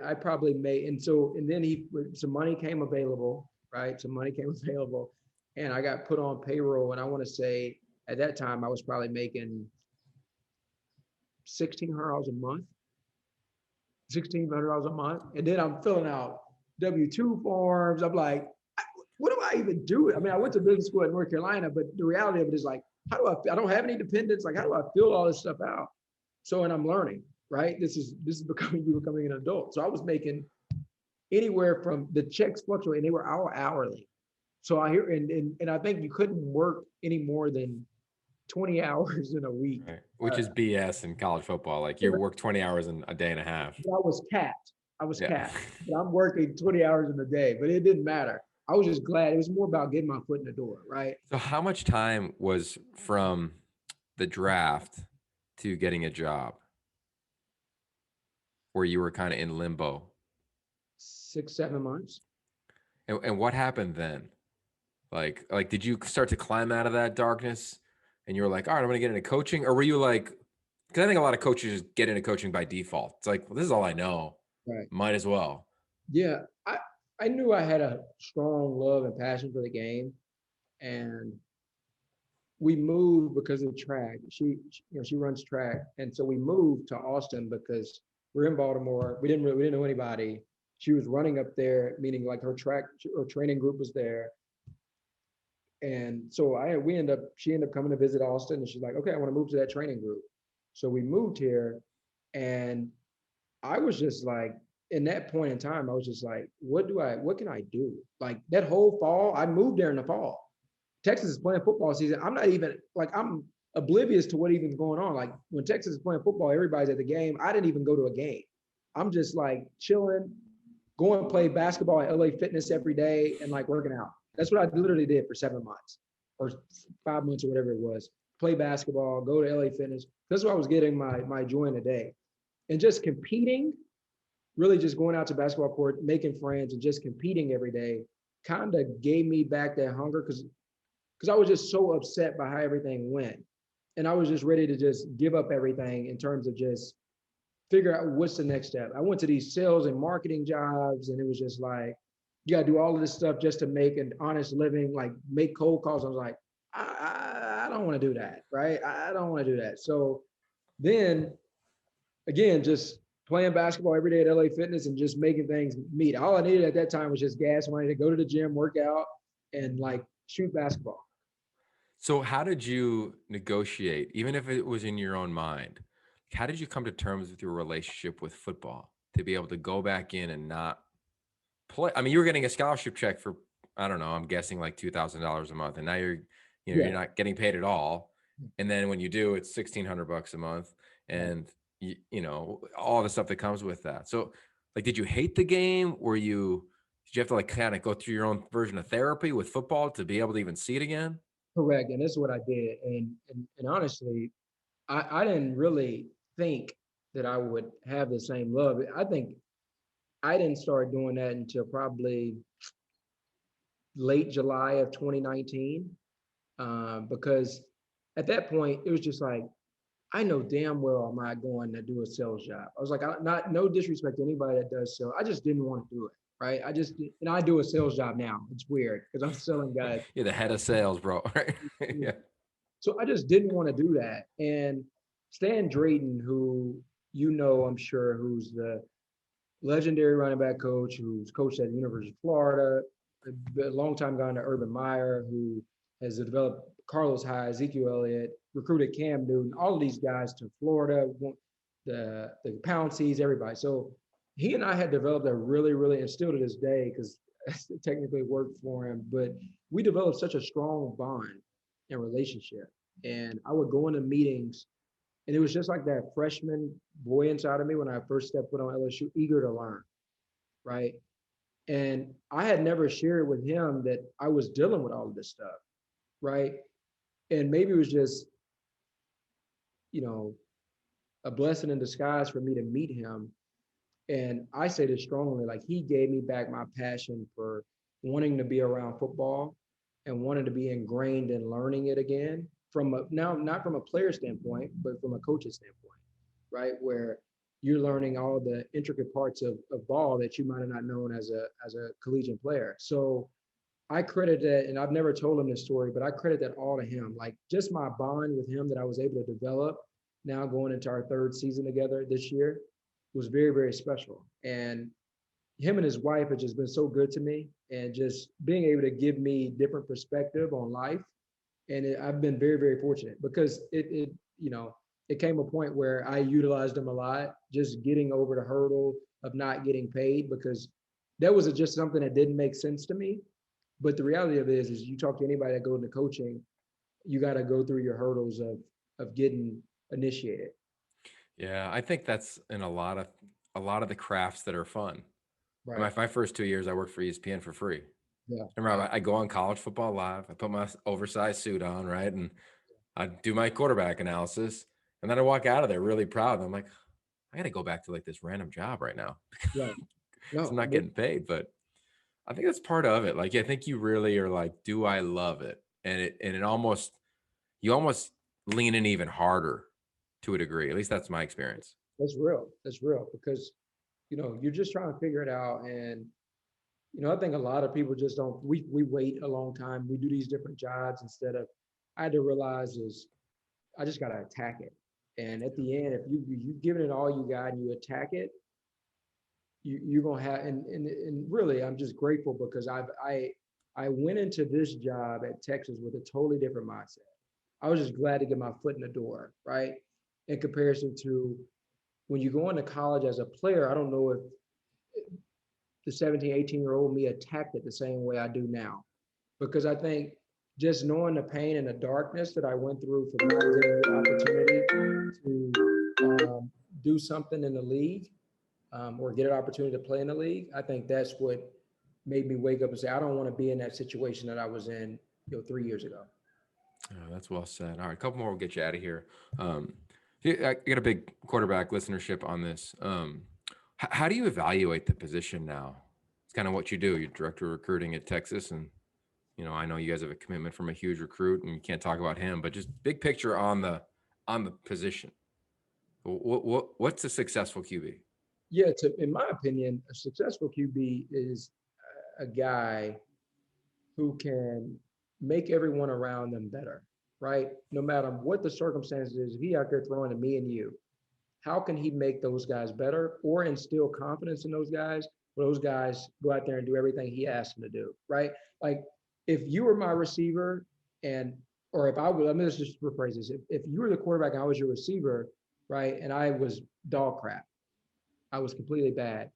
S2: I probably made, and then some money came available, right? Some money came available, and I got put on payroll. And I want to say at that time I was probably making $1,600 a month, $1,600 a month, and then I'm filling out W-2 forms. I'm like, what do I even do? I mean, I went to business school at North Carolina, but the reality of it is like, how do I don't have any dependents. Like, how do I fill all this stuff out? So, and I'm learning, right? This is becoming an adult. So I was making anywhere from the checks fluctuate, and they were hourly. So I hear, and I think you couldn't work any more than 20 hours in a week.
S1: Right. Which is BS in college football. Like you work 20 hours in a day and a half.
S2: I was capped. I was
S1: Yeah.
S2: capped. But I'm working 20 hours in a day, but it didn't matter. I was just glad. It was more about getting my foot in the door, right?
S1: So how much time was from the draft to getting a job where you were kind of in limbo?
S2: 6, 7 months.
S1: And what happened then? Like did you start to climb out of that darkness and you were like, all right, I'm gonna get into coaching? Or were you like, because I think a lot of coaches just get into coaching by default. It's like, well, this is all I know.
S2: Right.
S1: Might as well.
S2: Yeah. I knew I had a strong love and passion for the game. And we moved because of track. She runs track. And so we moved to Austin because we're in Baltimore. We didn't know anybody. She was running up there, meaning like her training group was there. And so she ended up coming to visit Austin, and she's like, okay, I want to move to that training group. So we moved here, and I was just like, in that point in time, I was just like, what can I do? Like that whole fall, I moved there in the fall. Texas is playing football season. I'm not even like, I'm oblivious to what even's going on. Like when Texas is playing football, everybody's at the game. I didn't even go to a game. I'm just like chilling, going to play basketball at LA Fitness every day and like working out. That's what I literally did for 7 months or 5 months or whatever it was. Play basketball, go to LA Fitness. That's what I was getting my joy in a day. And just competing, really just going out to basketball court, making friends and just competing every day kind of gave me back that hunger because I was just so upset by how everything went. And I was just ready to just give up everything in terms of just figure out what's the next step. I went to these sales and marketing jobs, and it was just like, you got to do all of this stuff just to make an honest living, like make cold calls. I was like, I don't want to do that, right? I don't want to do that. So then again, just playing basketball every day at LA Fitness and just making things meet. All I needed at that time was just gas money to go to the gym, work out, and like shoot basketball.
S1: So how did you negotiate, even if it was in your own mind? How did you come to terms with your relationship with football to be able to go back in and not play? I mean, you were getting a scholarship check for, I don't know, I'm guessing like $2,000 a month, and now you're not getting paid at all. And then when you do, it's $1,600 a month, and all the stuff that comes with that. So, like, did you hate the game? Did you have to like kind of go through your own version of therapy with football to be able to even see it again?
S2: Correct. And this is what I did. And honestly, I didn't really think that I would have the same love. I think I didn't start doing that until probably late July of 2019, because at that point it was just like, I know damn well I'm not going to do a sales job. I was like, not no disrespect to anybody that does sales. I just didn't want to do it. Right. And I do a sales job now. It's weird because I'm selling guys.
S1: You're the head of sales, bro. Right? Yeah.
S2: So I just didn't want to do that. And Stan Drayton, who I'm sure, who's the legendary running back coach, who's coached at the University of Florida, a long time guy to Urban Meyer, who has developed Carlos Hyde, Ezekiel Elliott, recruited Cam Newton, all of these guys to Florida, the Pounceys, everybody. So he and I had developed a really, really, and still to this day, because it technically worked for him, but we developed such a strong bond and relationship. And I would go into meetings, and it was just like that freshman boy inside of me when I first stepped foot on LSU, eager to learn, right? And I had never shared with him that I was dealing with all of this stuff, right? And maybe it was just, you know, a blessing in disguise for me to meet him. And I say this strongly, like he gave me back my passion for wanting to be around football and wanting to be ingrained in learning it again from a, now not from a player standpoint, but from a coach's standpoint, right? Where you're learning all the intricate parts of ball that you might have not known as a collegiate player. So I credit that, and I've never told him this story, but I credit that all to him. Like just my bond with him that I was able to develop now going into our third season together this year was very, very special. And him and his wife have just been so good to me and just being able to give me different perspective on life. And I've been very, very fortunate because you know, it came a point where I utilized them a lot, just getting over the hurdle of not getting paid because that was just something that didn't make sense to me. But the reality of it is you talk to anybody that goes into coaching, you got to go through your hurdles of getting initiated.
S1: Yeah, I think that's in a lot of the crafts that are fun. In
S2: Right.
S1: my first 2 years, I worked for ESPN for free.
S2: Yeah.
S1: Remember, I go on College Football Live. I put my oversized suit on, right, and I do my quarterback analysis, and then I walk out of there really proud. And I'm like, I got to go back to like this random job right now.
S2: Right.
S1: So I'm
S2: No.
S1: not getting paid, but I think that's part of it. Like, I think you really are like, do I love it? And it almost you almost lean in even harder to a degree. At least that's my experience.
S2: That's real. That's real because you're just trying to figure it out. And I think a lot of people just don't. We wait a long time. We do these different jobs instead of. I had to realize is I just got to attack it. And at the end, if you've given it all you got and you attack it, you're gonna have. And really, I'm just grateful because I went into this job at Texas with a totally different mindset. I was just glad to get my foot in the door, right? In comparison to when you go into college as a player, I don't know if the 17, 18-year-old me attacked it the same way I do now. Because I think just knowing the pain and the darkness that I went through for not getting the opportunity to do something in the league or get an opportunity to play in the league, I think that's what made me wake up and say, I don't want to be in that situation that I was in 3 years ago.
S1: Oh, that's well said. All right, a couple more. We'll get you out of here. Um, I got a big quarterback listenership on this. How do you evaluate the position now? It's kind of what you do. You're director of recruiting at Texas, and I know you guys have a commitment from a huge recruit, and you can't talk about him, but just big picture on the position. What's a successful QB?
S2: Yeah, in my opinion, a successful QB is a guy who can make everyone around them better, right? No matter what the circumstances is, if he out there throwing to me and you, how can he make those guys better or instill confidence in those guys where those guys go out there and do everything he asked them to do, right? Like if you were my receiver and or if I was, let me just rephrase this. If you were the quarterback and I was your receiver, right, and I was dog crap, I was completely bad.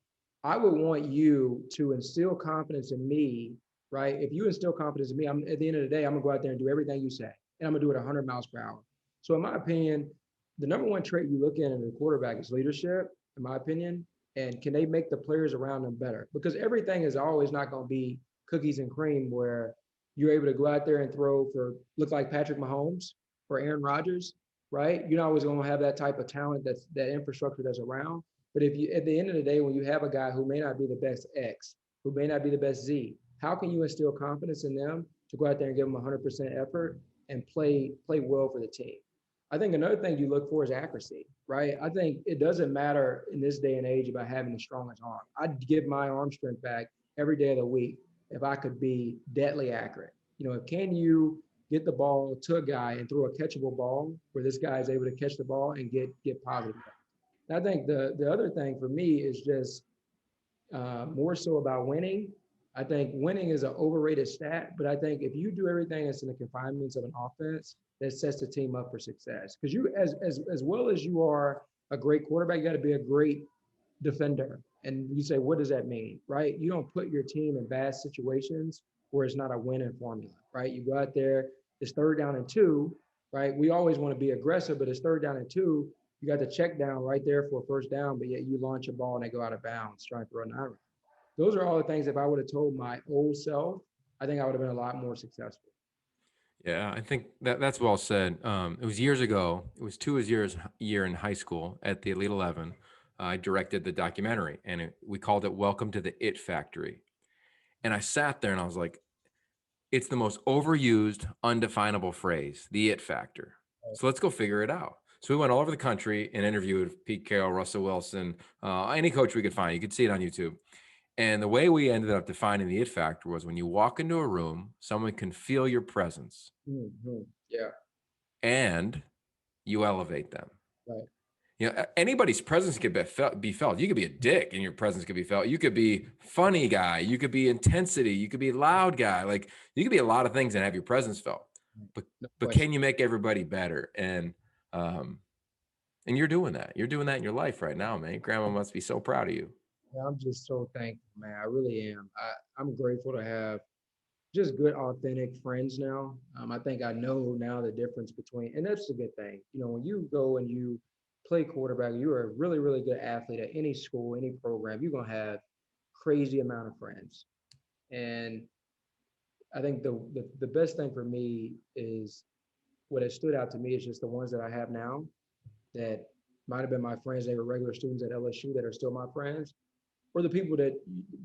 S2: I would want you to instill confidence in me, right? If you instill confidence in me, I'm at the end of the day, I'm gonna go out there and do everything you say, and I'm gonna do it 100 miles per hour. So, in my opinion, the number one trait you look at in a quarterback is leadership, in my opinion, and can they make the players around them better? Because everything is always not going to be cookies and cream, where you're able to go out there and throw for look like Patrick Mahomes or Aaron Rodgers, right? You're not always going to have that type of talent that infrastructure that's around. But if you, at the end of the day, when you have a guy who may not be the best X, who may not be the best Z, how can you instill confidence in them to go out there and give them 100% effort and play well for the team? I think another thing you look for is accuracy, right? I think it doesn't matter in this day and age about having the strongest arm. I'd give my arm strength back every day of the week if I could be deadly accurate. Can you get the ball to a guy and throw a catchable ball where this guy is able to catch the ball and get positive? I think the other thing for me is just more so about winning. I think winning is an overrated stat, but I think if you do everything that's in the confinements of an offense, that sets the team up for success. Because you, as well as you are a great quarterback, you got to be a great defender. And you say, what does that mean, right? You don't put your team in bad situations where it's not a winning formula, right? You go out there, it's third down and two, right? We always want to be aggressive, but it's third down and two. You got the check down right there for a first down, but yet you launch a ball and they go out of bounds trying to throw an iron. Those are all the things if I would have told my old self, I think I would have been a lot more successful.
S1: Yeah, I think that's well said. It was years ago. It was year in high school at the Elite 11. I directed the documentary, and we called it "Welcome to the It Factory." And I sat there and I was like, "It's the most overused, undefinable phrase, the it factor." So let's go figure it out. So we went all over the country and interviewed Pete Carroll, Russell Wilson, any coach we could find. You could see it on YouTube. And the way we ended up defining the it factor was when you walk into a room, someone can feel your presence
S2: Yeah,
S1: and you elevate them.
S2: right.
S1: You know, anybody's presence could be felt. You could be a dick and your presence could be felt. You could be funny guy. You could be intensity. You could be loud guy. Like you could be a lot of things and have your presence felt. But
S2: No
S1: but
S2: question.
S1: can you make everybody better? Um and you're doing that. You're doing that in your life right now, man. Grandma must be so proud of you.
S2: Yeah, I'm just so thankful, man. I really am. I'm grateful to have just good, authentic friends now. I think I know now the difference between, and that's a good thing. You know, when you go and you play quarterback, you're a really, really good athlete at any school, any program, you're gonna have crazy amount of friends. And I think the best thing for me is what has stood out to me is just the ones that I have now that might have been my friends. They were regular students at LSU that are still my friends, or the people that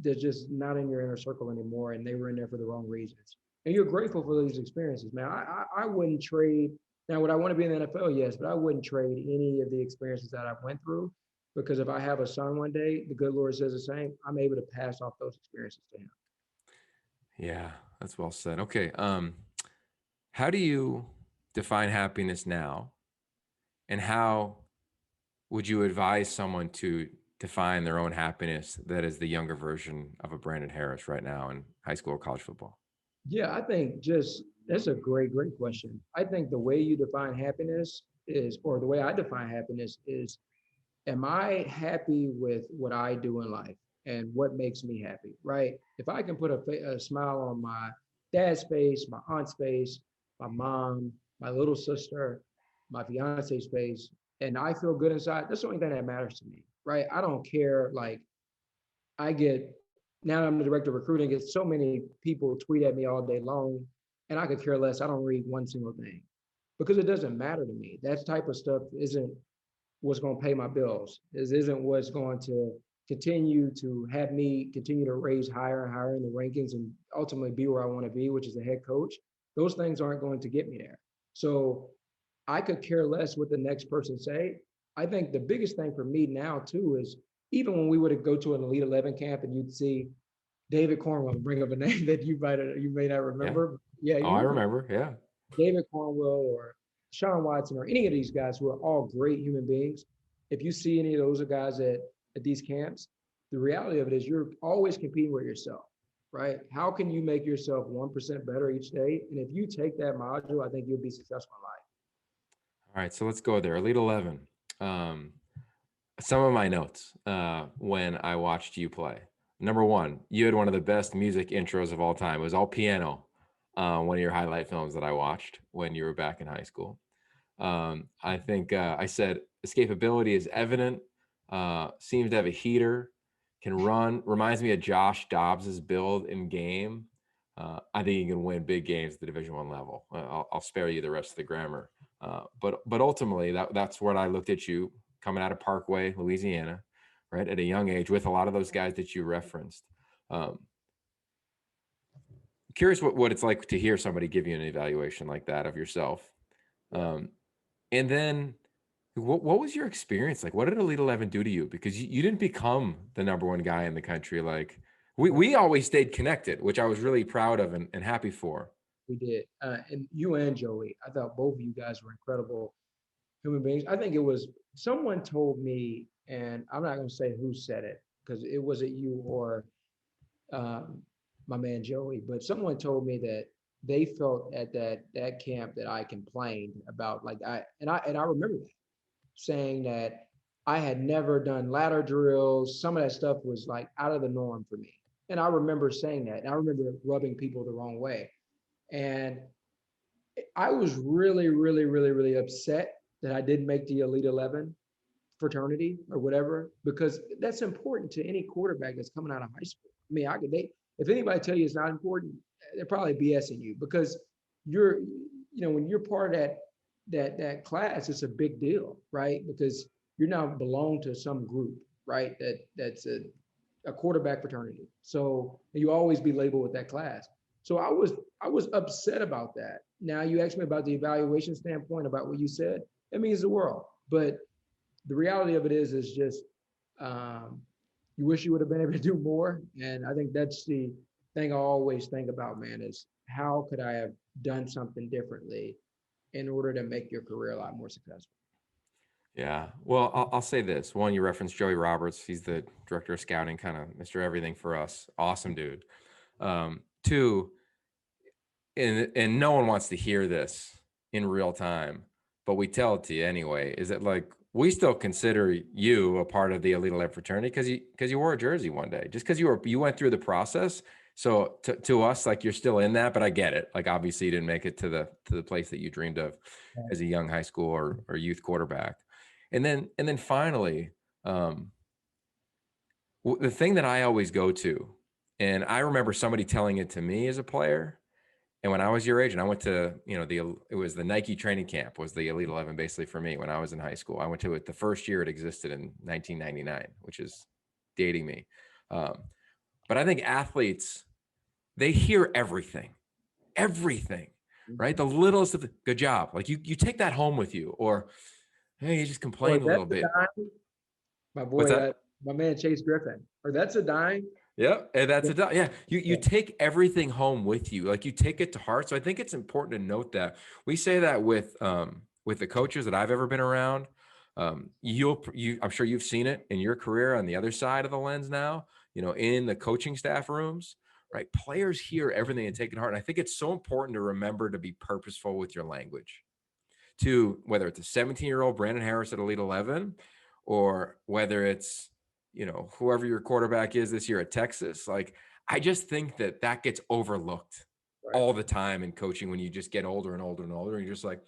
S2: they're just not in your inner circle anymore, and they were in there for the wrong reasons. And you're grateful for these experiences, man. I wouldn't trade. Now, would I want to be in the NFL? Yes, but I wouldn't trade any of the experiences that I went through because if I have a son one day, the good Lord says the same. I'm able to pass off those experiences to him.
S1: Yeah, that's well said. Okay. How do you define happiness now? And how would you advise someone to define their own happiness that is the younger version of a Brandon Harris right now in high school or college football?
S2: Yeah, I think just that's a great, great question. I think the way you define happiness is, or the way I define happiness is, am I happy with what I do in life and what makes me happy, right? If I can put a smile on my dad's face, my aunt's face, my mom, my little sister, my fiance's face, and I feel good inside, that's the only thing that matters to me, right? I don't care. Like, I get, now I'm the director of recruiting, get so many people tweet at me all day long, and I could care less. I don't read one single thing because it doesn't matter to me. That type of stuff isn't what's going to pay my bills. This isn't what's going to continue to have me continue to raise higher and higher in the rankings and ultimately be where I want to be, which is a head coach. Those things aren't going to get me there. So I could care less what the next person say. I think the biggest thing for me now too is even when we would go to an Elite 11 camp and you'd see David Cornwell, bring up a name that you may not
S1: Yeah.
S2: remember. Yeah,
S1: Oh, I
S2: you
S1: remember. Yeah.
S2: David Cornwell or Sean Watson or any of these guys who are all great human beings, if you see any of those guys at these camps, the reality of it is you're always competing with yourself, right? How can you make yourself 1% better each day? And if you take that module, I think you'll be successful in life.
S1: All right. So let's go there. Elite 11. Um, some of my notes when I watched you play. Number one, you had one of the best music intros of all time. It was all piano. One of your highlight films that I watched when you were back in high school. I think I said escapability is evident. Seems to have a heater, can run. Reminds me of Josh Dobbs's build in game. I think you can win big games at the Division I level. I'll spare you the rest of the grammar. But ultimately, that's what I looked at you coming out of Parkway, Louisiana, right at a young age with a lot of those guys that you referenced. Um, Curious what it's like to hear somebody give you an evaluation like that of yourself.
S2: Yeah.
S1: Um, and then what was your experience like? What did Elite 11 do to you? Because you didn't become the number one guy in the country. Like we always stayed connected, which I was really proud of and happy for.
S2: We did. And you and Joey, I thought both of you guys were incredible human beings. I think it was someone told me, and I'm not going to say who said it because it wasn't you or um, my man Joey, but someone told me that they felt at that camp that I complained about like I remember that saying that I had never done ladder drills. Some of that stuff was like out of the norm for me. And I remember saying that. And I remember rubbing people the wrong way. And I was really, really, really, really upset that I didn't make the Elite 11. fraternity or whatever, because that's important to any quarterback that's coming out of high school. I mean, if anybody tell you it's not important, they're probably BSing you, because you're, when you're part of that class, it's a big deal, right? Because you now belong to some group, right? That's a quarterback fraternity. So you always be labeled with that class. So I was upset about that. Now you asked me about the evaluation standpoint about what you said. It means the world. But the reality of it is just um, you wish you would have been able to do more. And I think that's the thing I always think about, man, is how could I have done something differently in order to make your career a lot more successful?
S1: Yeah. Well, I'll say this. One, you referenced Joey Roberts. He's the director of scouting, kind of Mr. Everything for us. Awesome dude. Two, and no one wants to hear this in real time, but we tell it to you anyway, is that like we still consider you a part of the Elite 11 fraternity because you wore a jersey one day, just because you went through the process. So to us, like you're still in that, but I get it. Like obviously you didn't make it to the place that you dreamed of as a young high school or youth quarterback. And then finally, the thing that I always go to, and I remember somebody telling it to me as a player, and when I was your age, and I went to, it was the Nike training camp was the Elite 11 basically for me when I was in high school. I went to it the first year it existed in 1999, which is dating me. But I think athletes, they hear everything, right? The littlest of the good job. Like you take that home with you, or hey, you just
S2: Or
S1: complained a
S2: that's
S1: little
S2: a
S1: bit.
S2: dime, my
S1: What's
S2: boy,
S1: that?
S2: my man Chase Griffin. Or that's a dime.
S1: Yeah, and that's
S2: Yeah.
S1: a yeah. You take everything home with you, like you take it to heart. So I think it's important to note that we say that with the coaches that I've ever been around. I'm sure you've seen it in your career on the other side of the lens now. In the coaching staff rooms, right? Players hear everything and take it to heart. And I think it's so important to remember to be purposeful with your language. To whether it's a 17-year-old Brandon Harris at Elite 11, or whether it's whoever your quarterback is this year at Texas. Like, I just think that gets overlooked
S2: Right.
S1: all the time in coaching when you just get older and older and older. And you're just like,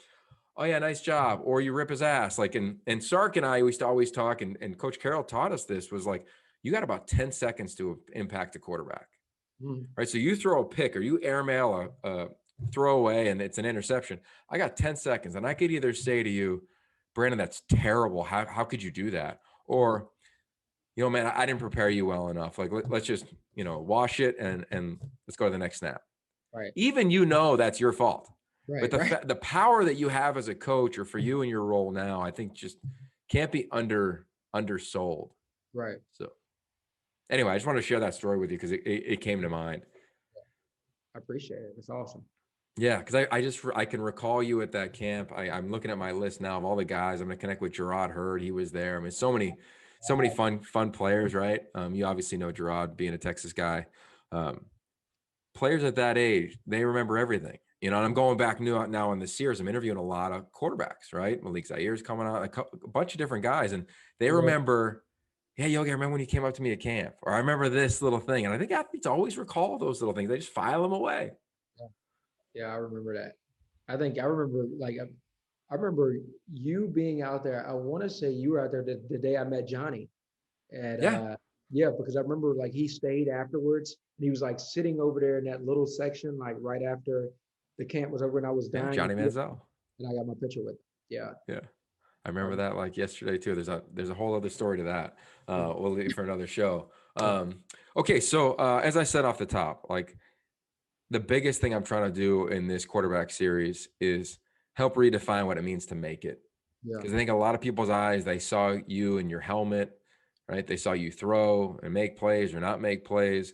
S1: oh yeah, nice job. Or you rip his ass. Like, and Sark and I used to always talk, and Coach Carroll taught us this, was like, you got about 10 seconds to impact a quarterback. Right. So you throw a pick or you airmail a throwaway and it's an interception. I got 10 seconds and I could either say to you, Brandon, that's terrible. How could you do that? Or, man, I didn't prepare you well enough. Like, let's just, wash it and let's go to the next snap.
S2: Right.
S1: Even, that's your fault.
S2: Right.
S1: But
S2: Right.
S1: the power that you have as a coach, or for you in your role now, I think just can't be undersold.
S2: Right.
S1: So anyway, I just want to share that story with you because it came to mind.
S2: I appreciate it. It's awesome.
S1: Yeah, because I can recall you at that camp. I'm looking at my list now of all the guys. I'm gonna connect with Gerard Hurd. He was there. I mean, so many fun players, right? You obviously know Gerard being a Texas guy. Players at that age, they remember everything. And I'm going back now in the Sears. I'm interviewing a lot of quarterbacks, right? Malik Zaires coming out, a bunch of different guys, and they remember. Yeah, Yogi, I remember when you came up to me at camp, or I remember this little thing. And I think athletes always recall those little things. They just file them away.
S2: Yeah, I remember that. I remember I remember you being out there. I want to say you were out there the day I met Johnny. And
S1: Yeah.
S2: yeah, because I remember like he stayed afterwards and he was like sitting over there in that little section, like right after the camp was over and I was
S1: Yeah,
S2: dying.
S1: Johnny Manziel.
S2: And I got my picture with him. Yeah.
S1: Yeah. I remember that like yesterday too. There's a whole other story to that. We'll leave for another show. Okay, so as I said off the top, like the biggest thing I'm trying to do in this quarterback series is help redefine what it means to make it.
S2: Yeah.
S1: Because I think a lot of people's eyes, they saw you in your helmet, right? They saw you throw and make plays or not make plays.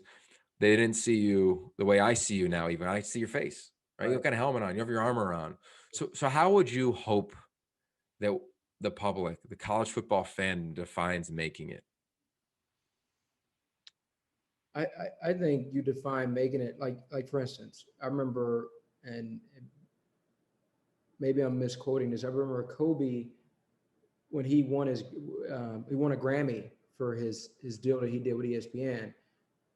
S1: They didn't see you the way I see you now. Even I see your face, right? You've got a helmet on, you have your armor on. So how would you hope that the public, the college football fan, defines making it?
S2: I think you define making it like for instance, I remember, and maybe I'm misquoting this. I remember Kobe when he won a Grammy for his deal that he did with ESPN,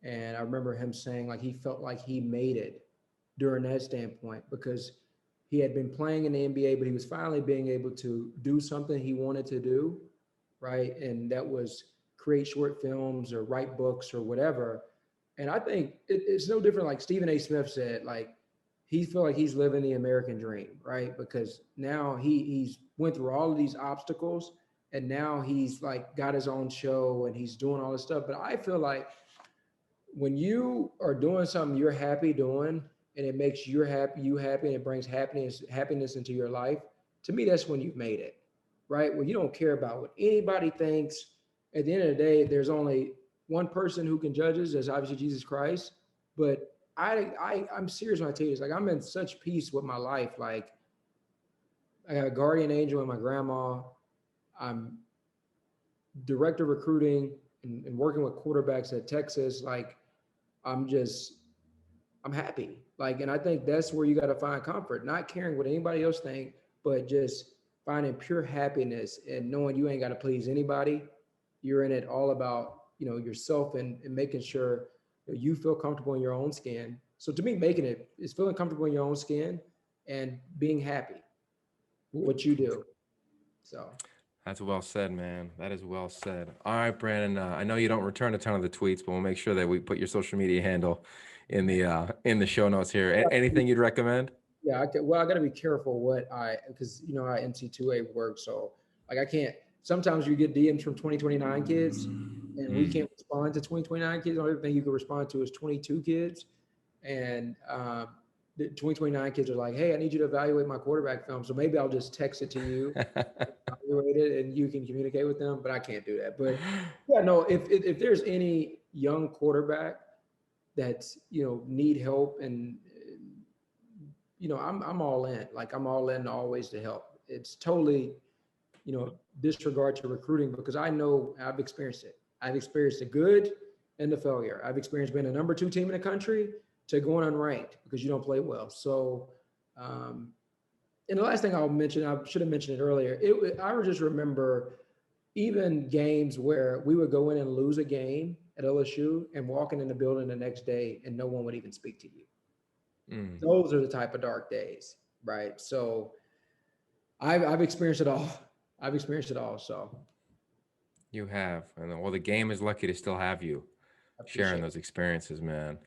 S2: and I remember him saying like he felt like he made it during that standpoint because he had been playing in the NBA, but he was finally being able to do something he wanted to do, right? And that was create short films or write books or whatever. And I think it's no different. Like Stephen A. Smith said, like he feel like he's living the American dream, right? Because now he's went through all of these obstacles, and now he's like got his own show and he's doing all this stuff. But I feel like when you are doing something you're happy doing and it makes you happy and it brings happiness into your life, to me that's when you've made it, right? When you don't care about what anybody thinks. At the end of the day, there's only one person who can judge us, that's obviously Jesus Christ. But I'm serious when I tell you this. Like, I'm in such peace with my life. Like, I got a guardian angel in my grandma. I'm director of recruiting and working with quarterbacks at Texas. Like, I'm just, I'm happy. Like, and I think that's where you got to find comfort, not caring what anybody else think, but just finding pure happiness and knowing you ain't got to please anybody. You're in it all about, yourself and making sure that you feel comfortable in your own skin. So to me, making it is feeling comfortable in your own skin and being happy with what you do. So
S1: That's well said, man. That is well said. All right, Brandon. I know you don't return a ton of the tweets, but we'll make sure that we put your social media handle in the show notes here. Anything you'd recommend?
S2: yeah, I got to be careful because I NC2A work. So like I can't, sometimes you get DMs from 2029 kids and we can't respond to 2029 kids. The only thing you can respond to is 22 kids. And the 2029 kids are like, hey, I need you to evaluate my quarterback film. So maybe I'll just text it to you, evaluate it, and you can communicate with them, but I can't do that. But yeah, no, if there's any young quarterback that's, need help and, I'm all in. Like, I'm all in always to help. It's totally, disregard to recruiting, because I know I've experienced it. I've experienced the good and the failure. I've experienced being a number 2 team in the country to going unranked because you don't play well. So, and the last thing I'll mention, I should have mentioned it earlier. I would just remember even games where we would go in and lose a game at LSU and walking in the building the next day and no one would even speak to you. Those are the type of dark days, right? So I've experienced it all. I've experienced it all. So
S1: You have. And well, the game is lucky to still have you sharing those experiences, man.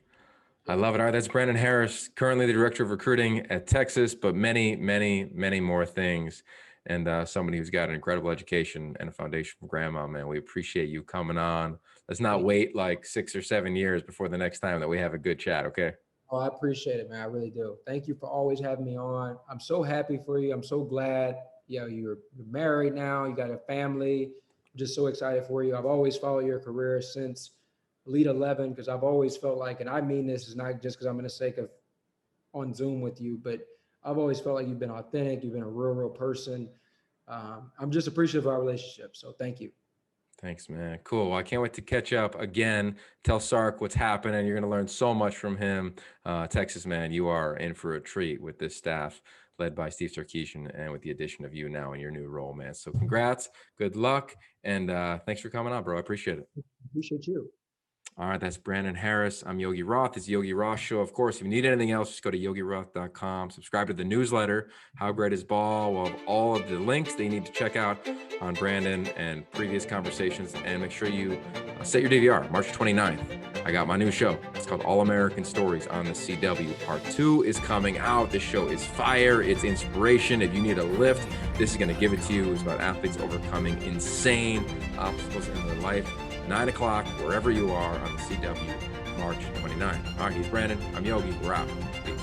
S1: I love it. All right, that's Brandon Harris, currently the director of recruiting at Texas, but many, many, many more things. And somebody who's got an incredible education and a foundation from grandma, man. We appreciate you coming on. Let's not wait like 6 or 7 years before the next time that we have a good chat, okay?
S2: Oh, I appreciate it, man. I really do. Thank you for always having me on. I'm so happy for you. I'm so glad, you're married now. You got a family. I'm just so excited for you. I've always followed your career since Elite 11 because I've always felt like, and I mean this is not just because I'm in the sake of on Zoom with you, but I've always felt like you've been authentic. You've been a real person. I'm just appreciative of our relationship. So thank you.
S1: Thanks, man. Cool. Well, I can't wait to catch up again. Tell Sark what's happening. You're going to learn so much from him. Texas, man, you are in for a treat with this staff led by Steve Sarkisian and with the addition of you now in your new role, man. So congrats, good luck, and thanks for coming on, bro. I appreciate it.
S2: Appreciate you.
S1: All right, that's Brandon Harris. I'm Yogi Roth. It's Yogi Roth Show. Of course, if you need anything else, just go to yogiroth.com. Subscribe to the newsletter, How Great Is Ball. We'll have all of the links that you need to check out on Brandon and previous conversations. And make sure you set your DVR, March 29th. I got my new show. It's called All American Stories on the CW. Part 2 is coming out. This show is fire. It's inspiration. If you need a lift, this is going to give it to you. It's about athletes overcoming insane obstacles in their life. 9 o'clock, wherever you are on the CW, March 29th. All right, he's Brandon. I'm Yogi. We're out. Peace.